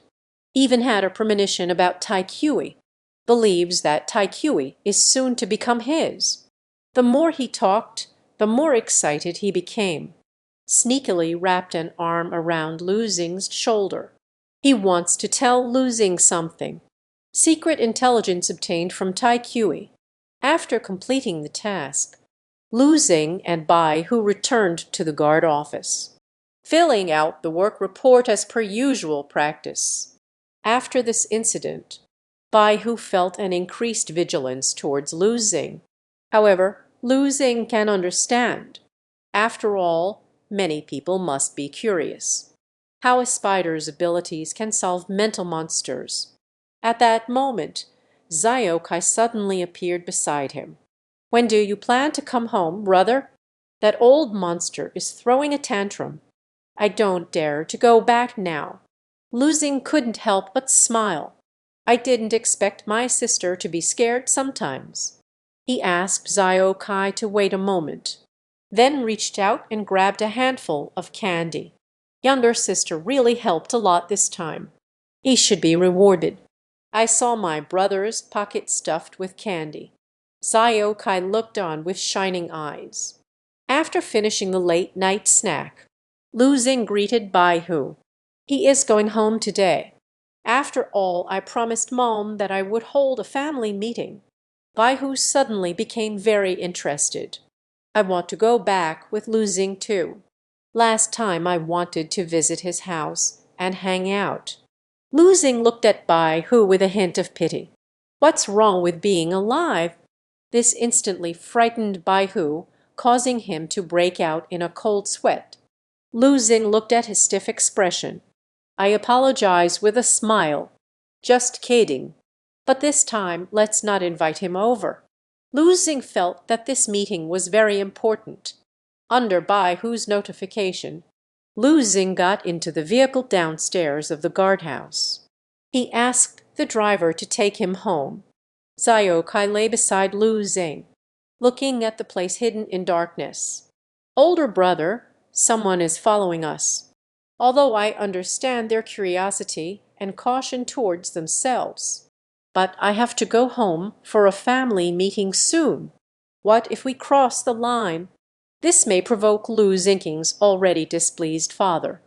Even had a premonition about Tai Kui. Believes that Tai Kui is soon to become his. The more he talked, the more excited he became. Sneakily wrapped an arm around Losing's shoulder. He wants to tell Losing something. Secret intelligence obtained from Tai Kui. After completing the task, Losing and Bai Hu returned to the guard office, filling out the work report as per usual practice. After this incident, Bai Hu felt an increased vigilance towards Lu Xing. However, Lu Xing can understand. After all, many people must be curious. How a spider's abilities can solve mental monsters. At that moment, Ziokai suddenly appeared beside him. "When do you plan to come home, brother? That old monster is throwing a tantrum. I don't dare to go back now." Lu Xing couldn't help but smile. "I didn't expect my sister to be scared sometimes." He asked Zio Kai to wait a moment, then reached out and grabbed a handful of candy. "Younger sister really helped a lot this time. He should be rewarded." I saw my brother's pocket stuffed with candy. Zio Kai looked on with shining eyes. After finishing the late night snack, Lu Xing greeted Bai Hu. "He is going home today. After all, I promised Mom that I would hold a family meeting." Bai Hu suddenly became very interested. "I want to go back with Lu Xing too. Last time I wanted to visit his house and hang out." Lu Xing looked at Bai Hu with a hint of pity. "What's wrong with being alive?" This instantly frightened Bai Hu, causing him to break out in a cold sweat. Lu Xing looked at his stiff expression. "I apologize with a smile. Just kidding. But this time let's not invite him over." Lu Xing felt that this meeting was very important. Under Bai Hu's notification, Lu Xing got into the vehicle downstairs of the guardhouse. He asked the driver to take him home. Zio Kai lay beside Lu Xing, looking at the place hidden in darkness. "Older brother, someone is following us. Although I understand their curiosity and caution towards themselves. But I have to go home for a family meeting soon. What if we cross the line? This may provoke Lu Xing's already displeased father.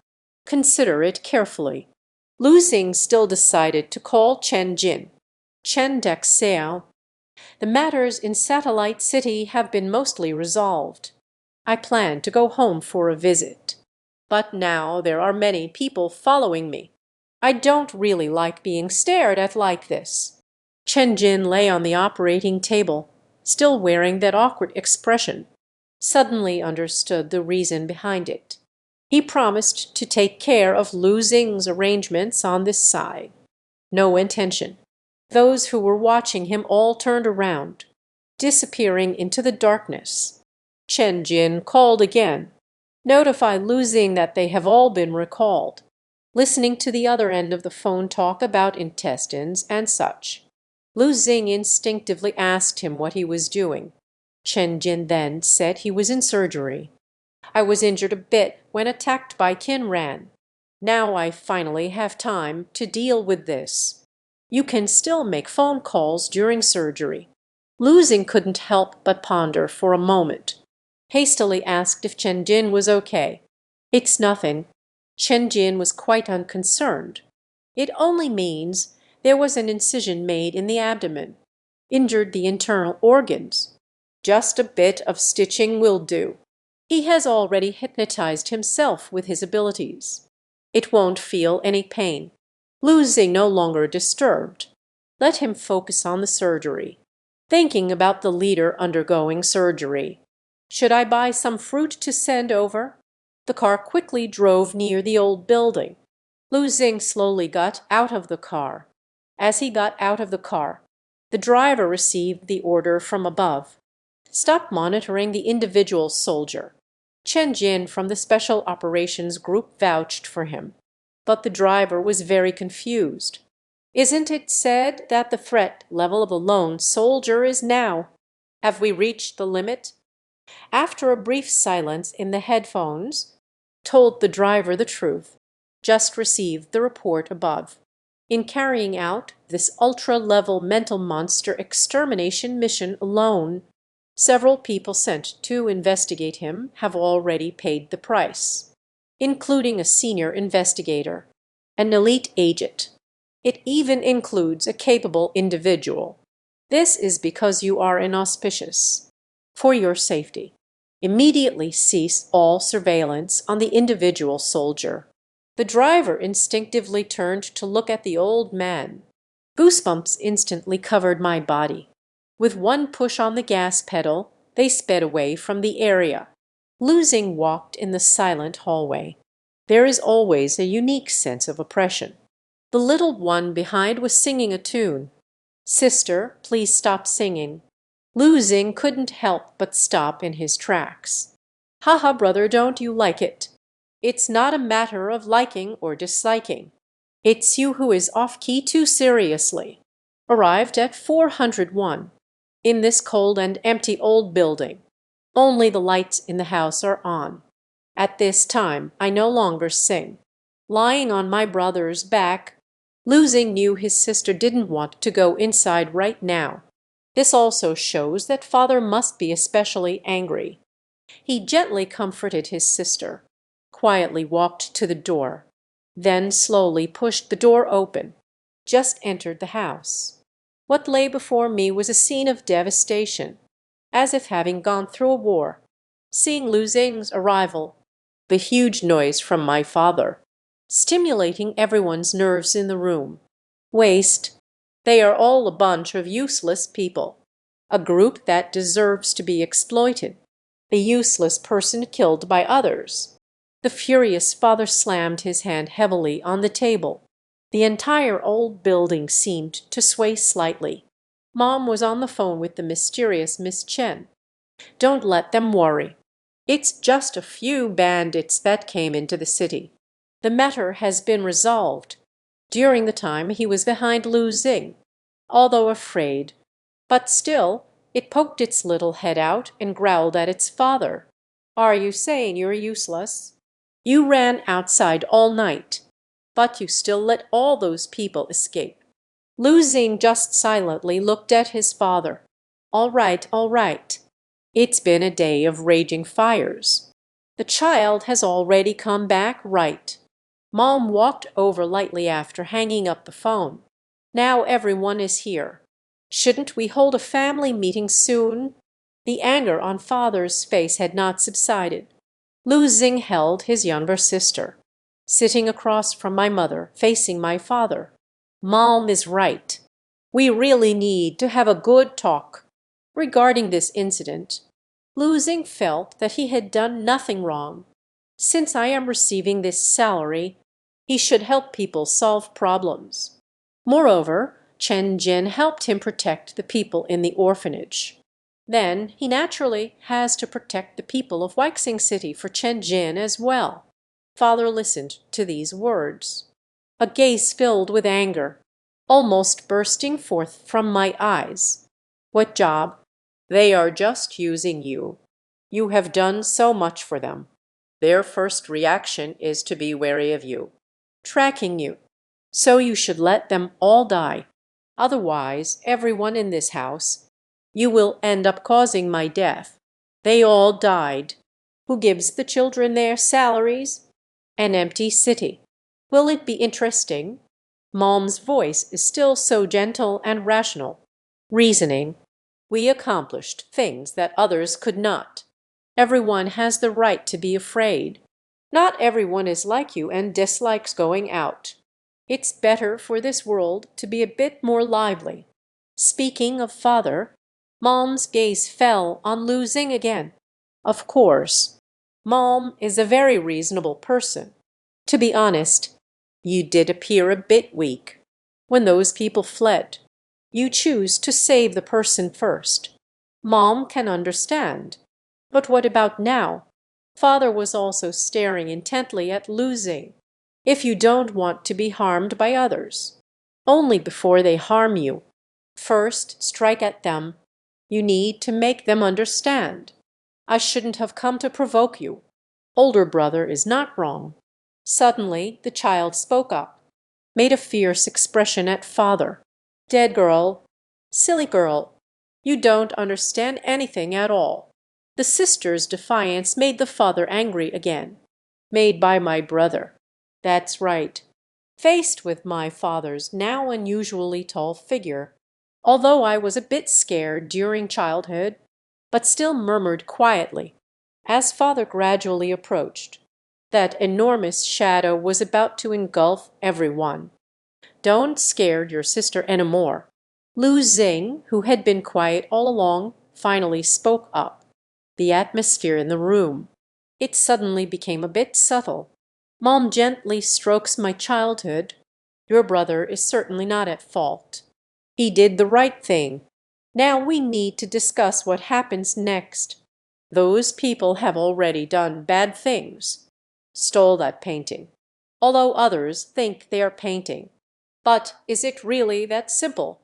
Consider it carefully." Lu Xing still decided to call Chen Jin. "Chen Dexao, the matters in Satellite City have been mostly resolved. I plan to go home for a visit. But now there are many people following me. I don't really like being stared at like this." Chen Jin lay on the operating table, still wearing that awkward expression. Suddenly understood the reason behind it. He promised to take care of Lu Xing's arrangements on this side. No intention. Those who were watching him all turned around, disappearing into the darkness. Chen Jin called again. "Notify Lu Xing that they have all been recalled." Listening to the other end of the phone talk about intestines and such, Lu Xing instinctively asked him what he was doing. Chen Jin then said he was in surgery. "I was injured a bit when attacked by Kinran. Now I finally have time to deal with this. You can still make phone calls during surgery." Lu Xing couldn't help but ponder for a moment. Hastily asked if Chen Jin was okay. "It's nothing." Chen Jin was quite unconcerned. "It only means there was an incision made in the abdomen. Injured the internal organs. Just a bit of stitching will do. He has already hypnotized himself with his abilities. It won't feel any pain." Lu Xing no longer disturbed. Let him focus on the surgery. Thinking about the leader undergoing surgery. "Should I buy some fruit to send over?" The car quickly drove near the old building. Lu Xing slowly got out of the car. As he got out of the car, the driver received the order from above. "Stop monitoring the individual soldier." Chen Jin from the Special Operations Group vouched for him. But the driver was very confused. "Isn't it said that the threat level of a lone soldier is now? Have we reached the limit?" After a brief silence in the headphones, told the driver the truth. Just received the report above. In carrying out this ultra-level mental monster extermination mission alone, several people sent to investigate him have already paid the price, including a senior investigator, an elite agent. It even includes a capable individual. This is because you are inauspicious. For your safety, immediately cease all surveillance on the individual soldier. The driver instinctively turned to look at the old man. Goosebumps instantly covered my body. With one push on the gas pedal, they sped away from the area. Losing walked in the silent hallway. There is always a unique sense of oppression. The little one behind was singing a tune. "Sister, please stop singing." Losing couldn't help but stop in his tracks. "Ha ha, brother, don't you like it?" "It's not a matter of liking or disliking. It's you who is off-key too seriously." Arrived at 401. In this cold and empty old building. Only the lights in the house are on. At this time I no longer sing. Lying on my brother's back, Losing knew his sister didn't want to go inside right now. This also shows that father must be especially angry. He gently comforted his sister, quietly walked to the door, then slowly pushed the door open, just entered the house. What lay before me was a scene of devastation, as if having gone through a war. Seeing Losing's arrival, the huge noise from my father, stimulating everyone's nerves in the room. Waste. They are all a bunch of useless people. A group that deserves to be exploited. A useless person killed by others. The furious father slammed his hand heavily on the table. The entire old building seemed to sway slightly. Mom was on the phone with the mysterious Miss Chen. "Don't let them worry. It's just a few bandits that came into the city. The matter has been resolved during the time he was behind Losing, although afraid. But still, it poked its little head out and growled at its father. Are you saying you're useless? You ran outside all night, but you still let all those people escape." Losing just silently looked at his father. All right, all right. It's been a day of raging fires. The child has already come back right. Mom walked over lightly after hanging up the phone. Now everyone is here. Shouldn't we hold a family meeting soon? The anger on father's face had not subsided. Losing held his younger sister, sitting across from my mother, facing my father. Mom is right. We really need to have a good talk. Regarding this incident, Losing felt that he had done nothing wrong. Since I am receiving this salary, he should help people solve problems. Moreover, Chen Jin helped him protect the people in the orphanage. Then he naturally has to protect the people of Waxing City for Chen Jin as well. Father listened to these words. A gaze filled with anger, almost bursting forth from my eyes. What job? They are just using you. You have done so much for them. Their first reaction is to be wary of you, tracking you. So you should let them all die. Otherwise, everyone in this house, you will end up causing my death. They all died. Who gives the children their salaries? An empty city. Will it be interesting? Mom's voice is still so gentle and rational. Reasoning. We accomplished things that others could not. Everyone has the right to be afraid. Not everyone is like you and dislikes going out. It's better for this world to be a bit more lively. Speaking of father, Mom's gaze fell on Losing again. Of course, Mom is a very reasonable person. To be honest, you did appear a bit weak. When those people fled, you choose to save the person first. Mom can understand. But what about now? Father was also staring intently at Losing. If you don't want to be harmed by others, only before they harm you, first strike at them. You need to make them understand. I shouldn't have come to provoke you. Older brother is not wrong. Suddenly the child spoke up, made a fierce expression at father. Dead girl, silly girl, you don't understand anything at all. The sister's defiance made the father angry again. Made by my brother. That's right. Faced with my father's now unusually tall figure, although I was a bit scared during childhood, but still murmured quietly, as father gradually approached. That enormous shadow was about to engulf everyone. "Don't scare your sister any more." Lu Xing, who had been quiet all along, finally spoke up. The atmosphere in the room, it suddenly became a bit subtle. "Mom gently strokes my childhood. Your brother is certainly not at fault. He did the right thing. Now we need to discuss what happens next. Those people have already done bad things. Stole that painting, although others think they are painting. But is it really that simple?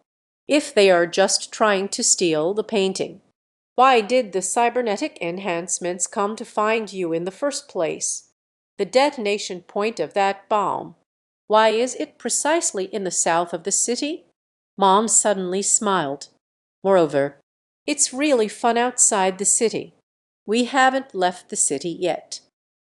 If they are just trying to steal the painting, why did the cybernetic enhancements come to find you in the first place? The detonation point of that bomb, why is it precisely in the south of the city?" Mom suddenly smiled. "Moreover, it's really fun outside the city. We haven't left the city yet."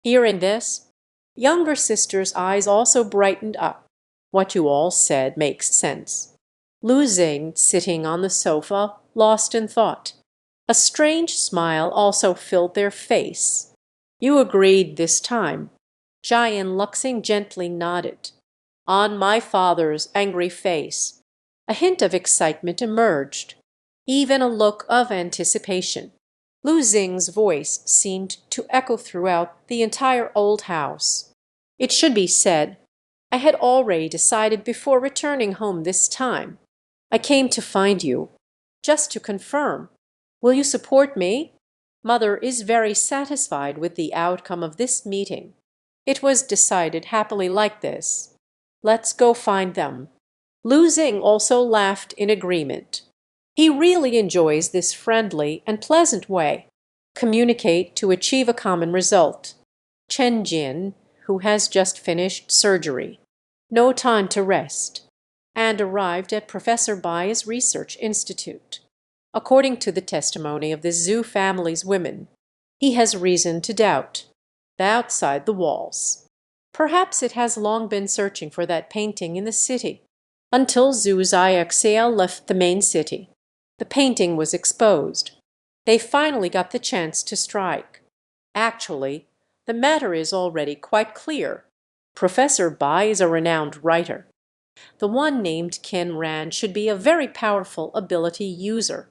Hearing this, younger sister's eyes also brightened up. "What you all said makes sense." Lu Xing, sitting on the sofa, lost in thought. A strange smile also filled their face. "You agreed this time." Jian Luxing gently nodded. On my father's angry face, a hint of excitement emerged, even a look of anticipation. Lu Xing's voice seemed to echo throughout the entire old house. "It should be said, I had already decided before returning home this time. I came to find you, just to confirm. Will you support me? Mother is very satisfied with the outcome of this meeting. It was decided happily like this. Let's go find them." Lu Xing also laughed in agreement. He really enjoys this friendly and pleasant way. Communicate to achieve a common result. Chen Jin, who has just finished surgery, no time to rest, and arrived at Professor Bai's research institute. According to the testimony of the Zhu family's women, he has reason to doubt outside the walls. Perhaps it has long been searching for that painting in the city. Until Zhu Zixiao left the main city, the painting was exposed. They finally got the chance to strike. Actually, the matter is already quite clear. Professor Bai is a renowned writer. The one named Qin Ran should be a very powerful ability user.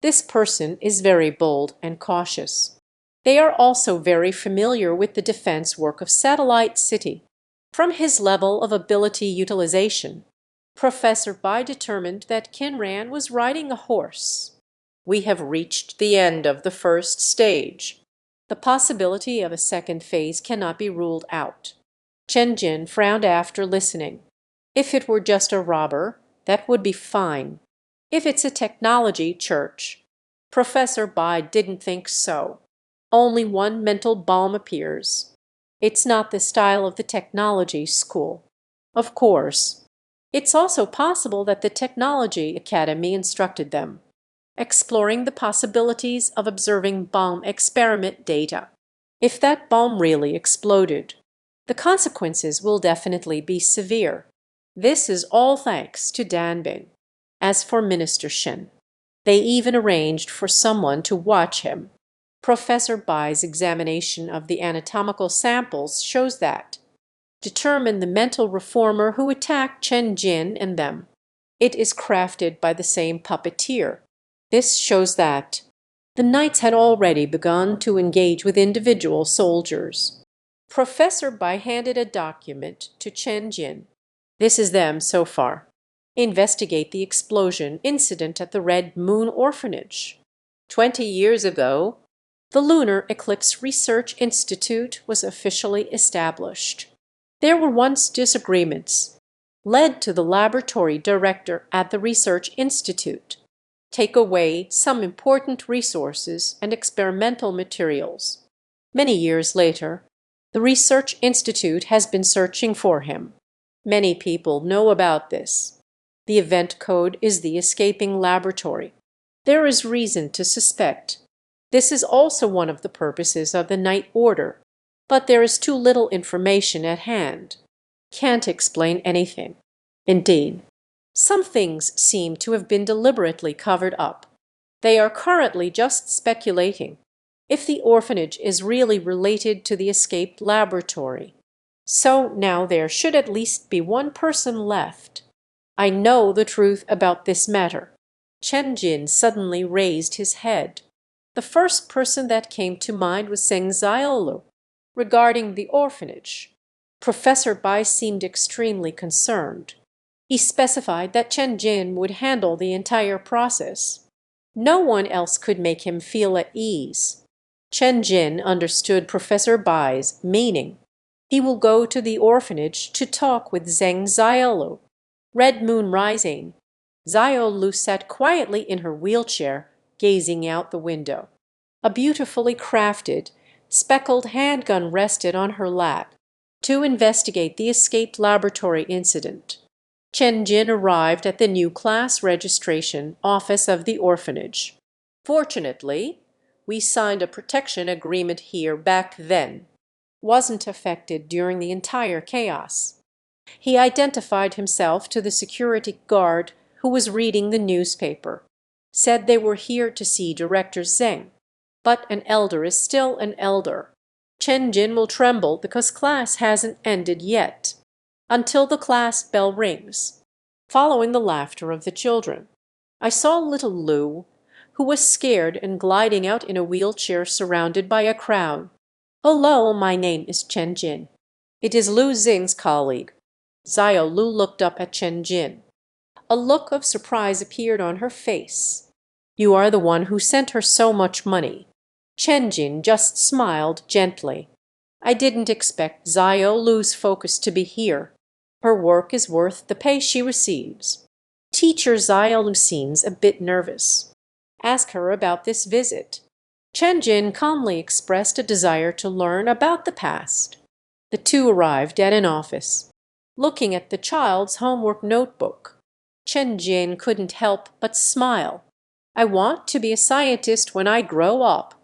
This person is very bold and cautious. They are also very familiar with the defense work of Satellite City. From his level of ability utilization, Professor Bai determined that Qin Ran was riding a horse. We have reached the end of the first stage. The possibility of a second phase cannot be ruled out. Chen Jin frowned after listening. If it were just a robber, that would be fine. If it's a technology church, Professor Bai didn't think so. Only one mental balm appears. It's not the style of the technology school. Of course, it's also possible that the Technology Academy instructed them, exploring the possibilities of observing bomb experiment data. If that bomb really exploded, the consequences will definitely be severe. This is all thanks to Danbing. As for Minister Shen, they even arranged for someone to watch him. Professor Bai's examination of the anatomical samples shows that. Determine the mental reformer who attacked Chen Jin and them. It is crafted by the same puppeteer. This shows that the knights had already begun to engage with individual soldiers. Professor Bai handed a document to Chen Jin. This is them so far. Investigate the explosion incident at the Red Moon Orphanage. 20 years ago, the Lunar Eclipse Research Institute was officially established. There were once disagreements, led to the laboratory director at the Research Institute. Take away some important resources and experimental materials. Many years later, the Research Institute has been searching for him. Many people know about this. The event code is the escaping laboratory. There is reason to suspect. This is also one of the purposes of the Night Order, but there is too little information at hand. Can't explain anything. Indeed, some things seem to have been deliberately covered up. They are currently just speculating. if the orphanage is really related to the escaped laboratory. So now there should at least be one person left. I know the truth about this matter. Chen Jin suddenly raised his head. The first person that came to mind was Seng Xiaolu. Regarding the orphanage, Professor Bai seemed extremely concerned. He specified that Chen Jin would handle the entire process. No one else could make him feel at ease. Chen Jin understood Professor Bai's meaning. He will go to the orphanage to talk with Zheng Xiaolu. Red moon rising, Xiaolu sat quietly in her wheelchair, gazing out the window. A beautifully crafted, speckled handgun rested on her lap to investigate the escaped laboratory incident. Chen Jin arrived at the new class registration office of the orphanage. Fortunately, we signed a protection agreement here back then. Wasn't affected during the entire chaos. He identified himself to the security guard who was reading the newspaper. Said they were here to see Director Zheng. But an elder is still an elder. Chen Jin will tremble because class hasn't ended yet. Until the class bell rings. Following the laughter of the children, I saw little Lu, who was scared and gliding out in a wheelchair surrounded by a crowd. "Hello, my name is Chen Jin. It is Lu Xing's colleague." Xiao Lu looked up at Chen Jin. A look of surprise appeared on her face. "You are the one who sent her so much money." Chen Jin just smiled gently. "I didn't expect Xiao Lu's focus to be here. Her work is worth the pay she receives." Teacher Xiao Lu seems a bit nervous. Ask her about this visit. Chen Jin calmly expressed a desire to learn about the past. The two arrived at an office. Looking at the child's homework notebook, Chen Jin couldn't help but smile. "I want to be a scientist when I grow up."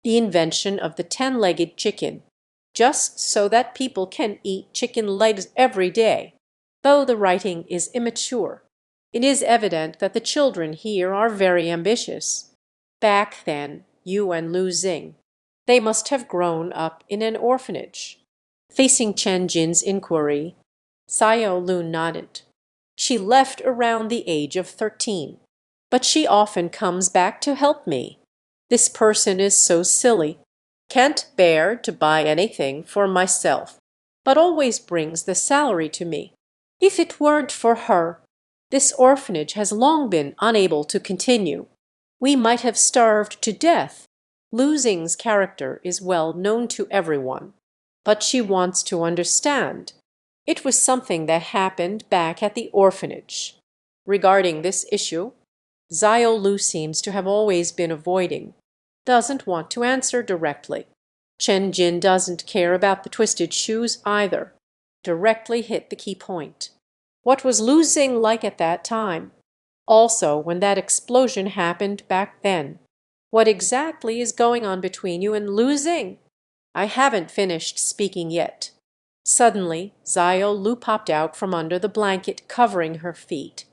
The invention of the 10-legged chicken, just so that people can eat chicken legs every day. Though the writing is immature, it is evident that the children here are very ambitious. Back then, you and Lu Xing, they must have grown up in an orphanage. Facing Chen Jin's inquiry, Xiao Lu nodded. She left around the age of 13, but she often comes back to help me. This person is so silly. Can't bear to buy anything for myself, but always brings the salary to me. If it weren't for her, this orphanage has long been unable to continue. We might have starved to death. Lu Xing's character is well known to everyone, but she wants to understand. It was something that happened back at the orphanage. Regarding this issue, Xiao Lu seems to have always been avoiding. Doesn't want to answer directly. Chen Jin doesn't care about the twisted shoes either. Directly hit the key point. What was Lu Xing like at that time? Also, when that explosion happened back then. What exactly is going on between you and Lu Xing? I haven't finished speaking yet. Suddenly, Xiao Lu popped out from under the blanket covering her feet.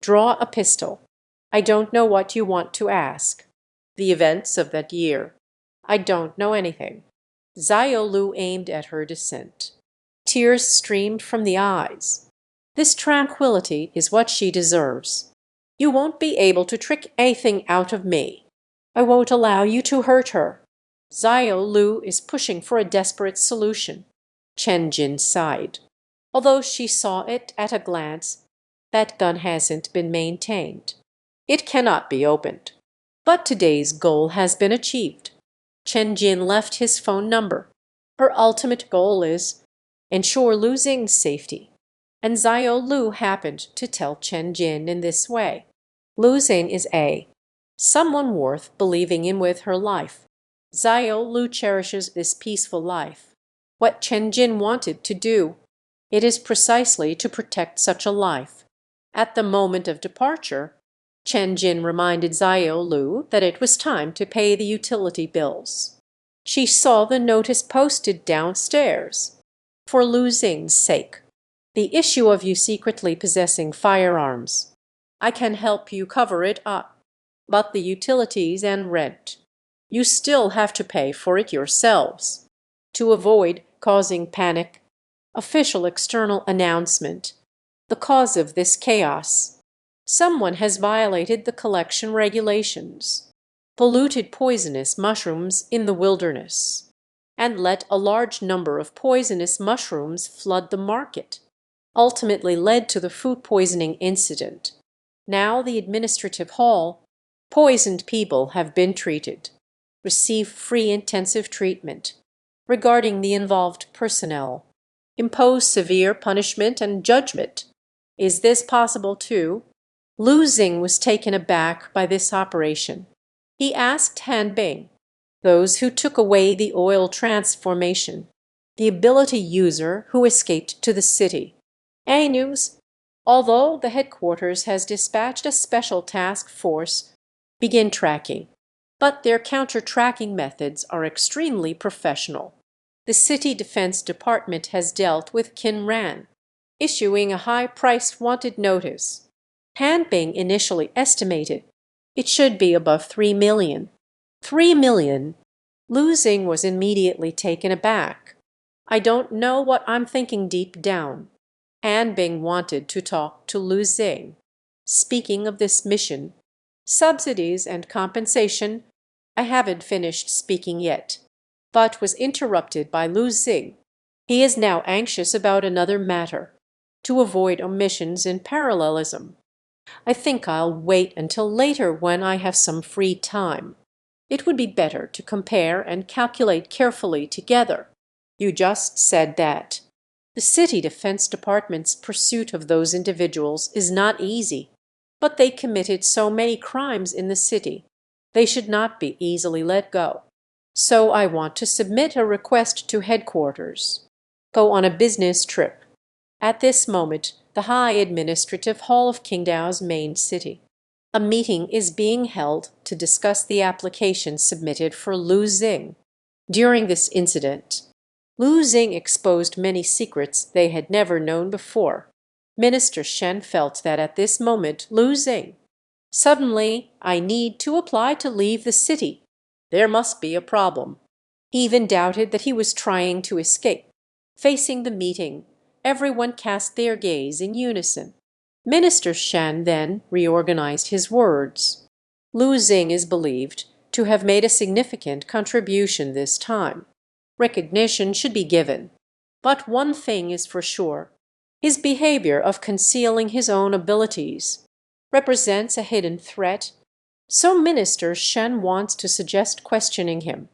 "Draw a pistol. I don't know what you want to ask." "The events of that year." "I don't know anything." Xiao Lu aimed at her descent. Tears streamed from the eyes. This tranquility is what she deserves. "You won't be able to trick anything out of me. I won't allow you to hurt her." Xiao Lu is pushing for a desperate solution. Chen Jin sighed. Although she saw it at a glance, that gun hasn't been maintained. It cannot be opened. But today's goal has been achieved. Chen Jin left his phone number. Her ultimate goal is ensure Lu Xing's safety. And Xiao Lu happened to tell Chen Jin in this way. Lu Xing is someone worth believing in with her life. Xiao Lu cherishes this peaceful life. What Chen Jin wanted to do, it is precisely to protect such a life. At the moment of departure, Chen Jin reminded Xiao Lu that it was time to pay the utility bills. She saw the notice posted downstairs. For Lu Xing's sake. The issue of you secretly possessing firearms. I can help you cover it up. But the utilities and rent. You still have to pay for it yourselves. To avoid causing panic, official external announcement. The cause of this chaos. Someone has violated the collection regulations, polluted poisonous mushrooms in the wilderness, and let a large number of poisonous mushrooms flood the market, ultimately led to the food poisoning incident. Now the administrative hall, poisoned people have been treated, receive free intensive treatment. Regarding the involved personnel, impose severe punishment and judgment. Is this possible too? Lu Xing was taken aback by this operation. He asked Han Bing, those who took away the oil transformation, the ability user who escaped to the city. A news, although the headquarters has dispatched a special task force, begin tracking. But their counter-tracking methods are extremely professional. The City Defense Department has dealt with Qin Ran, issuing a high-price wanted notice. Han Bing initially estimated it should be above 3 million. 3 million? Lu Xing was immediately taken aback. I don't know what I'm thinking deep down. Han Bing wanted to talk to Lu Xing. Speaking of this mission, subsidies and compensation, I haven't finished speaking yet, but was interrupted by Lu Xing. He is now anxious about another matter, to avoid omissions in parallelism. I think I'll wait until later when I have some free time. It would be better to compare and calculate carefully together. You just said that. The City Defense Department's pursuit of those individuals is not easy, but they committed so many crimes in the city. They should not be easily let go. So I want to submit a request to headquarters. Go on a business trip. At this moment, the High Administrative Hall of Qingdao's main city. A meeting is being held to discuss the application submitted for Lu Xing. During this incident, Lu Xing exposed many secrets they had never known before. Minister Shen felt that at this moment Lu Xing, suddenly, I need to apply to leave the city. There must be a problem. He even doubted that he was trying to escape. Facing the meeting, everyone cast their gaze in unison. Minister Shan then reorganized his words. Lu Xing is believed to have made a significant contribution this time. Recognition should be given. But one thing is for sure. His behavior of concealing his own abilities represents a hidden threat. So Minister Shen wants to suggest questioning him.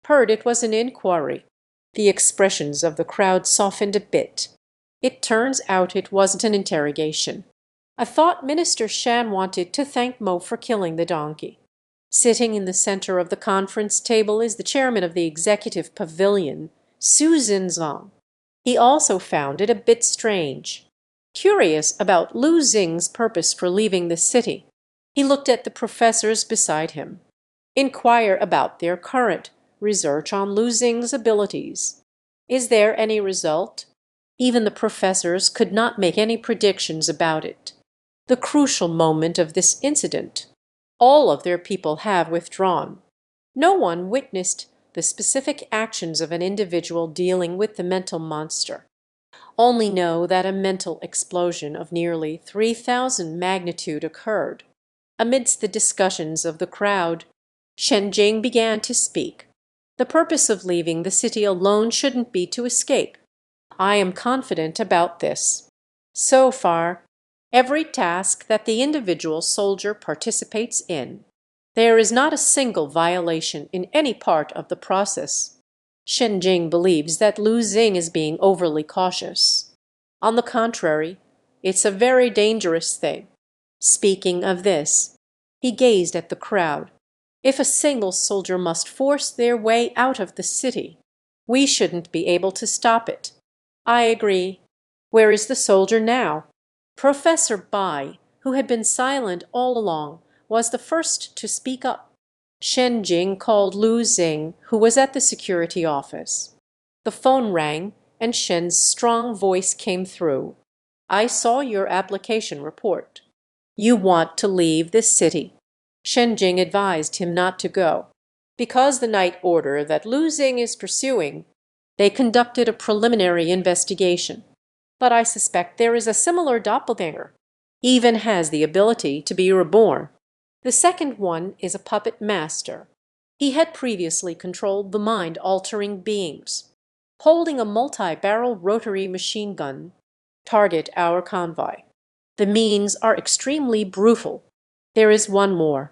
Heard it was an inquiry. The expressions of the crowd softened a bit. It turns out it wasn't an interrogation. I thought Minister Shan wanted to thank Mo for killing the donkey. Sitting in the center of the conference table is the chairman of the executive pavilion, Su Xinzong. He also found it a bit strange. Curious about Lu Xing's purpose for leaving the city, he looked at the professors beside him. Inquire about their current research on Lu Xing's abilities. Is there any result? Even the professors could not make any predictions about it. The crucial moment of this incident. All of their people have withdrawn. No one witnessed the specific actions of an individual dealing with the mental monster. Only know that a mental explosion of nearly 3,000 magnitude occurred. Amidst the discussions of the crowd, Shen Jing began to speak. The purpose of leaving the city alone shouldn't be to escape. I am confident about this. So far, every task that the individual soldier participates in, there is not a single violation in any part of the process. Shen Jing believes that Lu Xing is being overly cautious. On the contrary, it's a very dangerous thing. Speaking of this, he gazed at the crowd. If a single soldier must force their way out of the city, we shouldn't be able to stop it. I agree. Where is the soldier now? Professor Bai, who had been silent all along, was the first to speak up. Shen Jing called Lu Xing, who was at the security office. The phone rang, and Shen's strong voice came through. I saw your application report. You want to leave this city. Shen Jing advised him not to go. Because the night order that Lu Xing is pursuing, they conducted a preliminary investigation. But I suspect there is a similar doppelganger, even has the ability to be reborn. The second one is a puppet master. He had previously controlled the mind-altering beings. Holding a multi-barrel rotary machine gun, target our convoy. The means are extremely brutal. There is one more.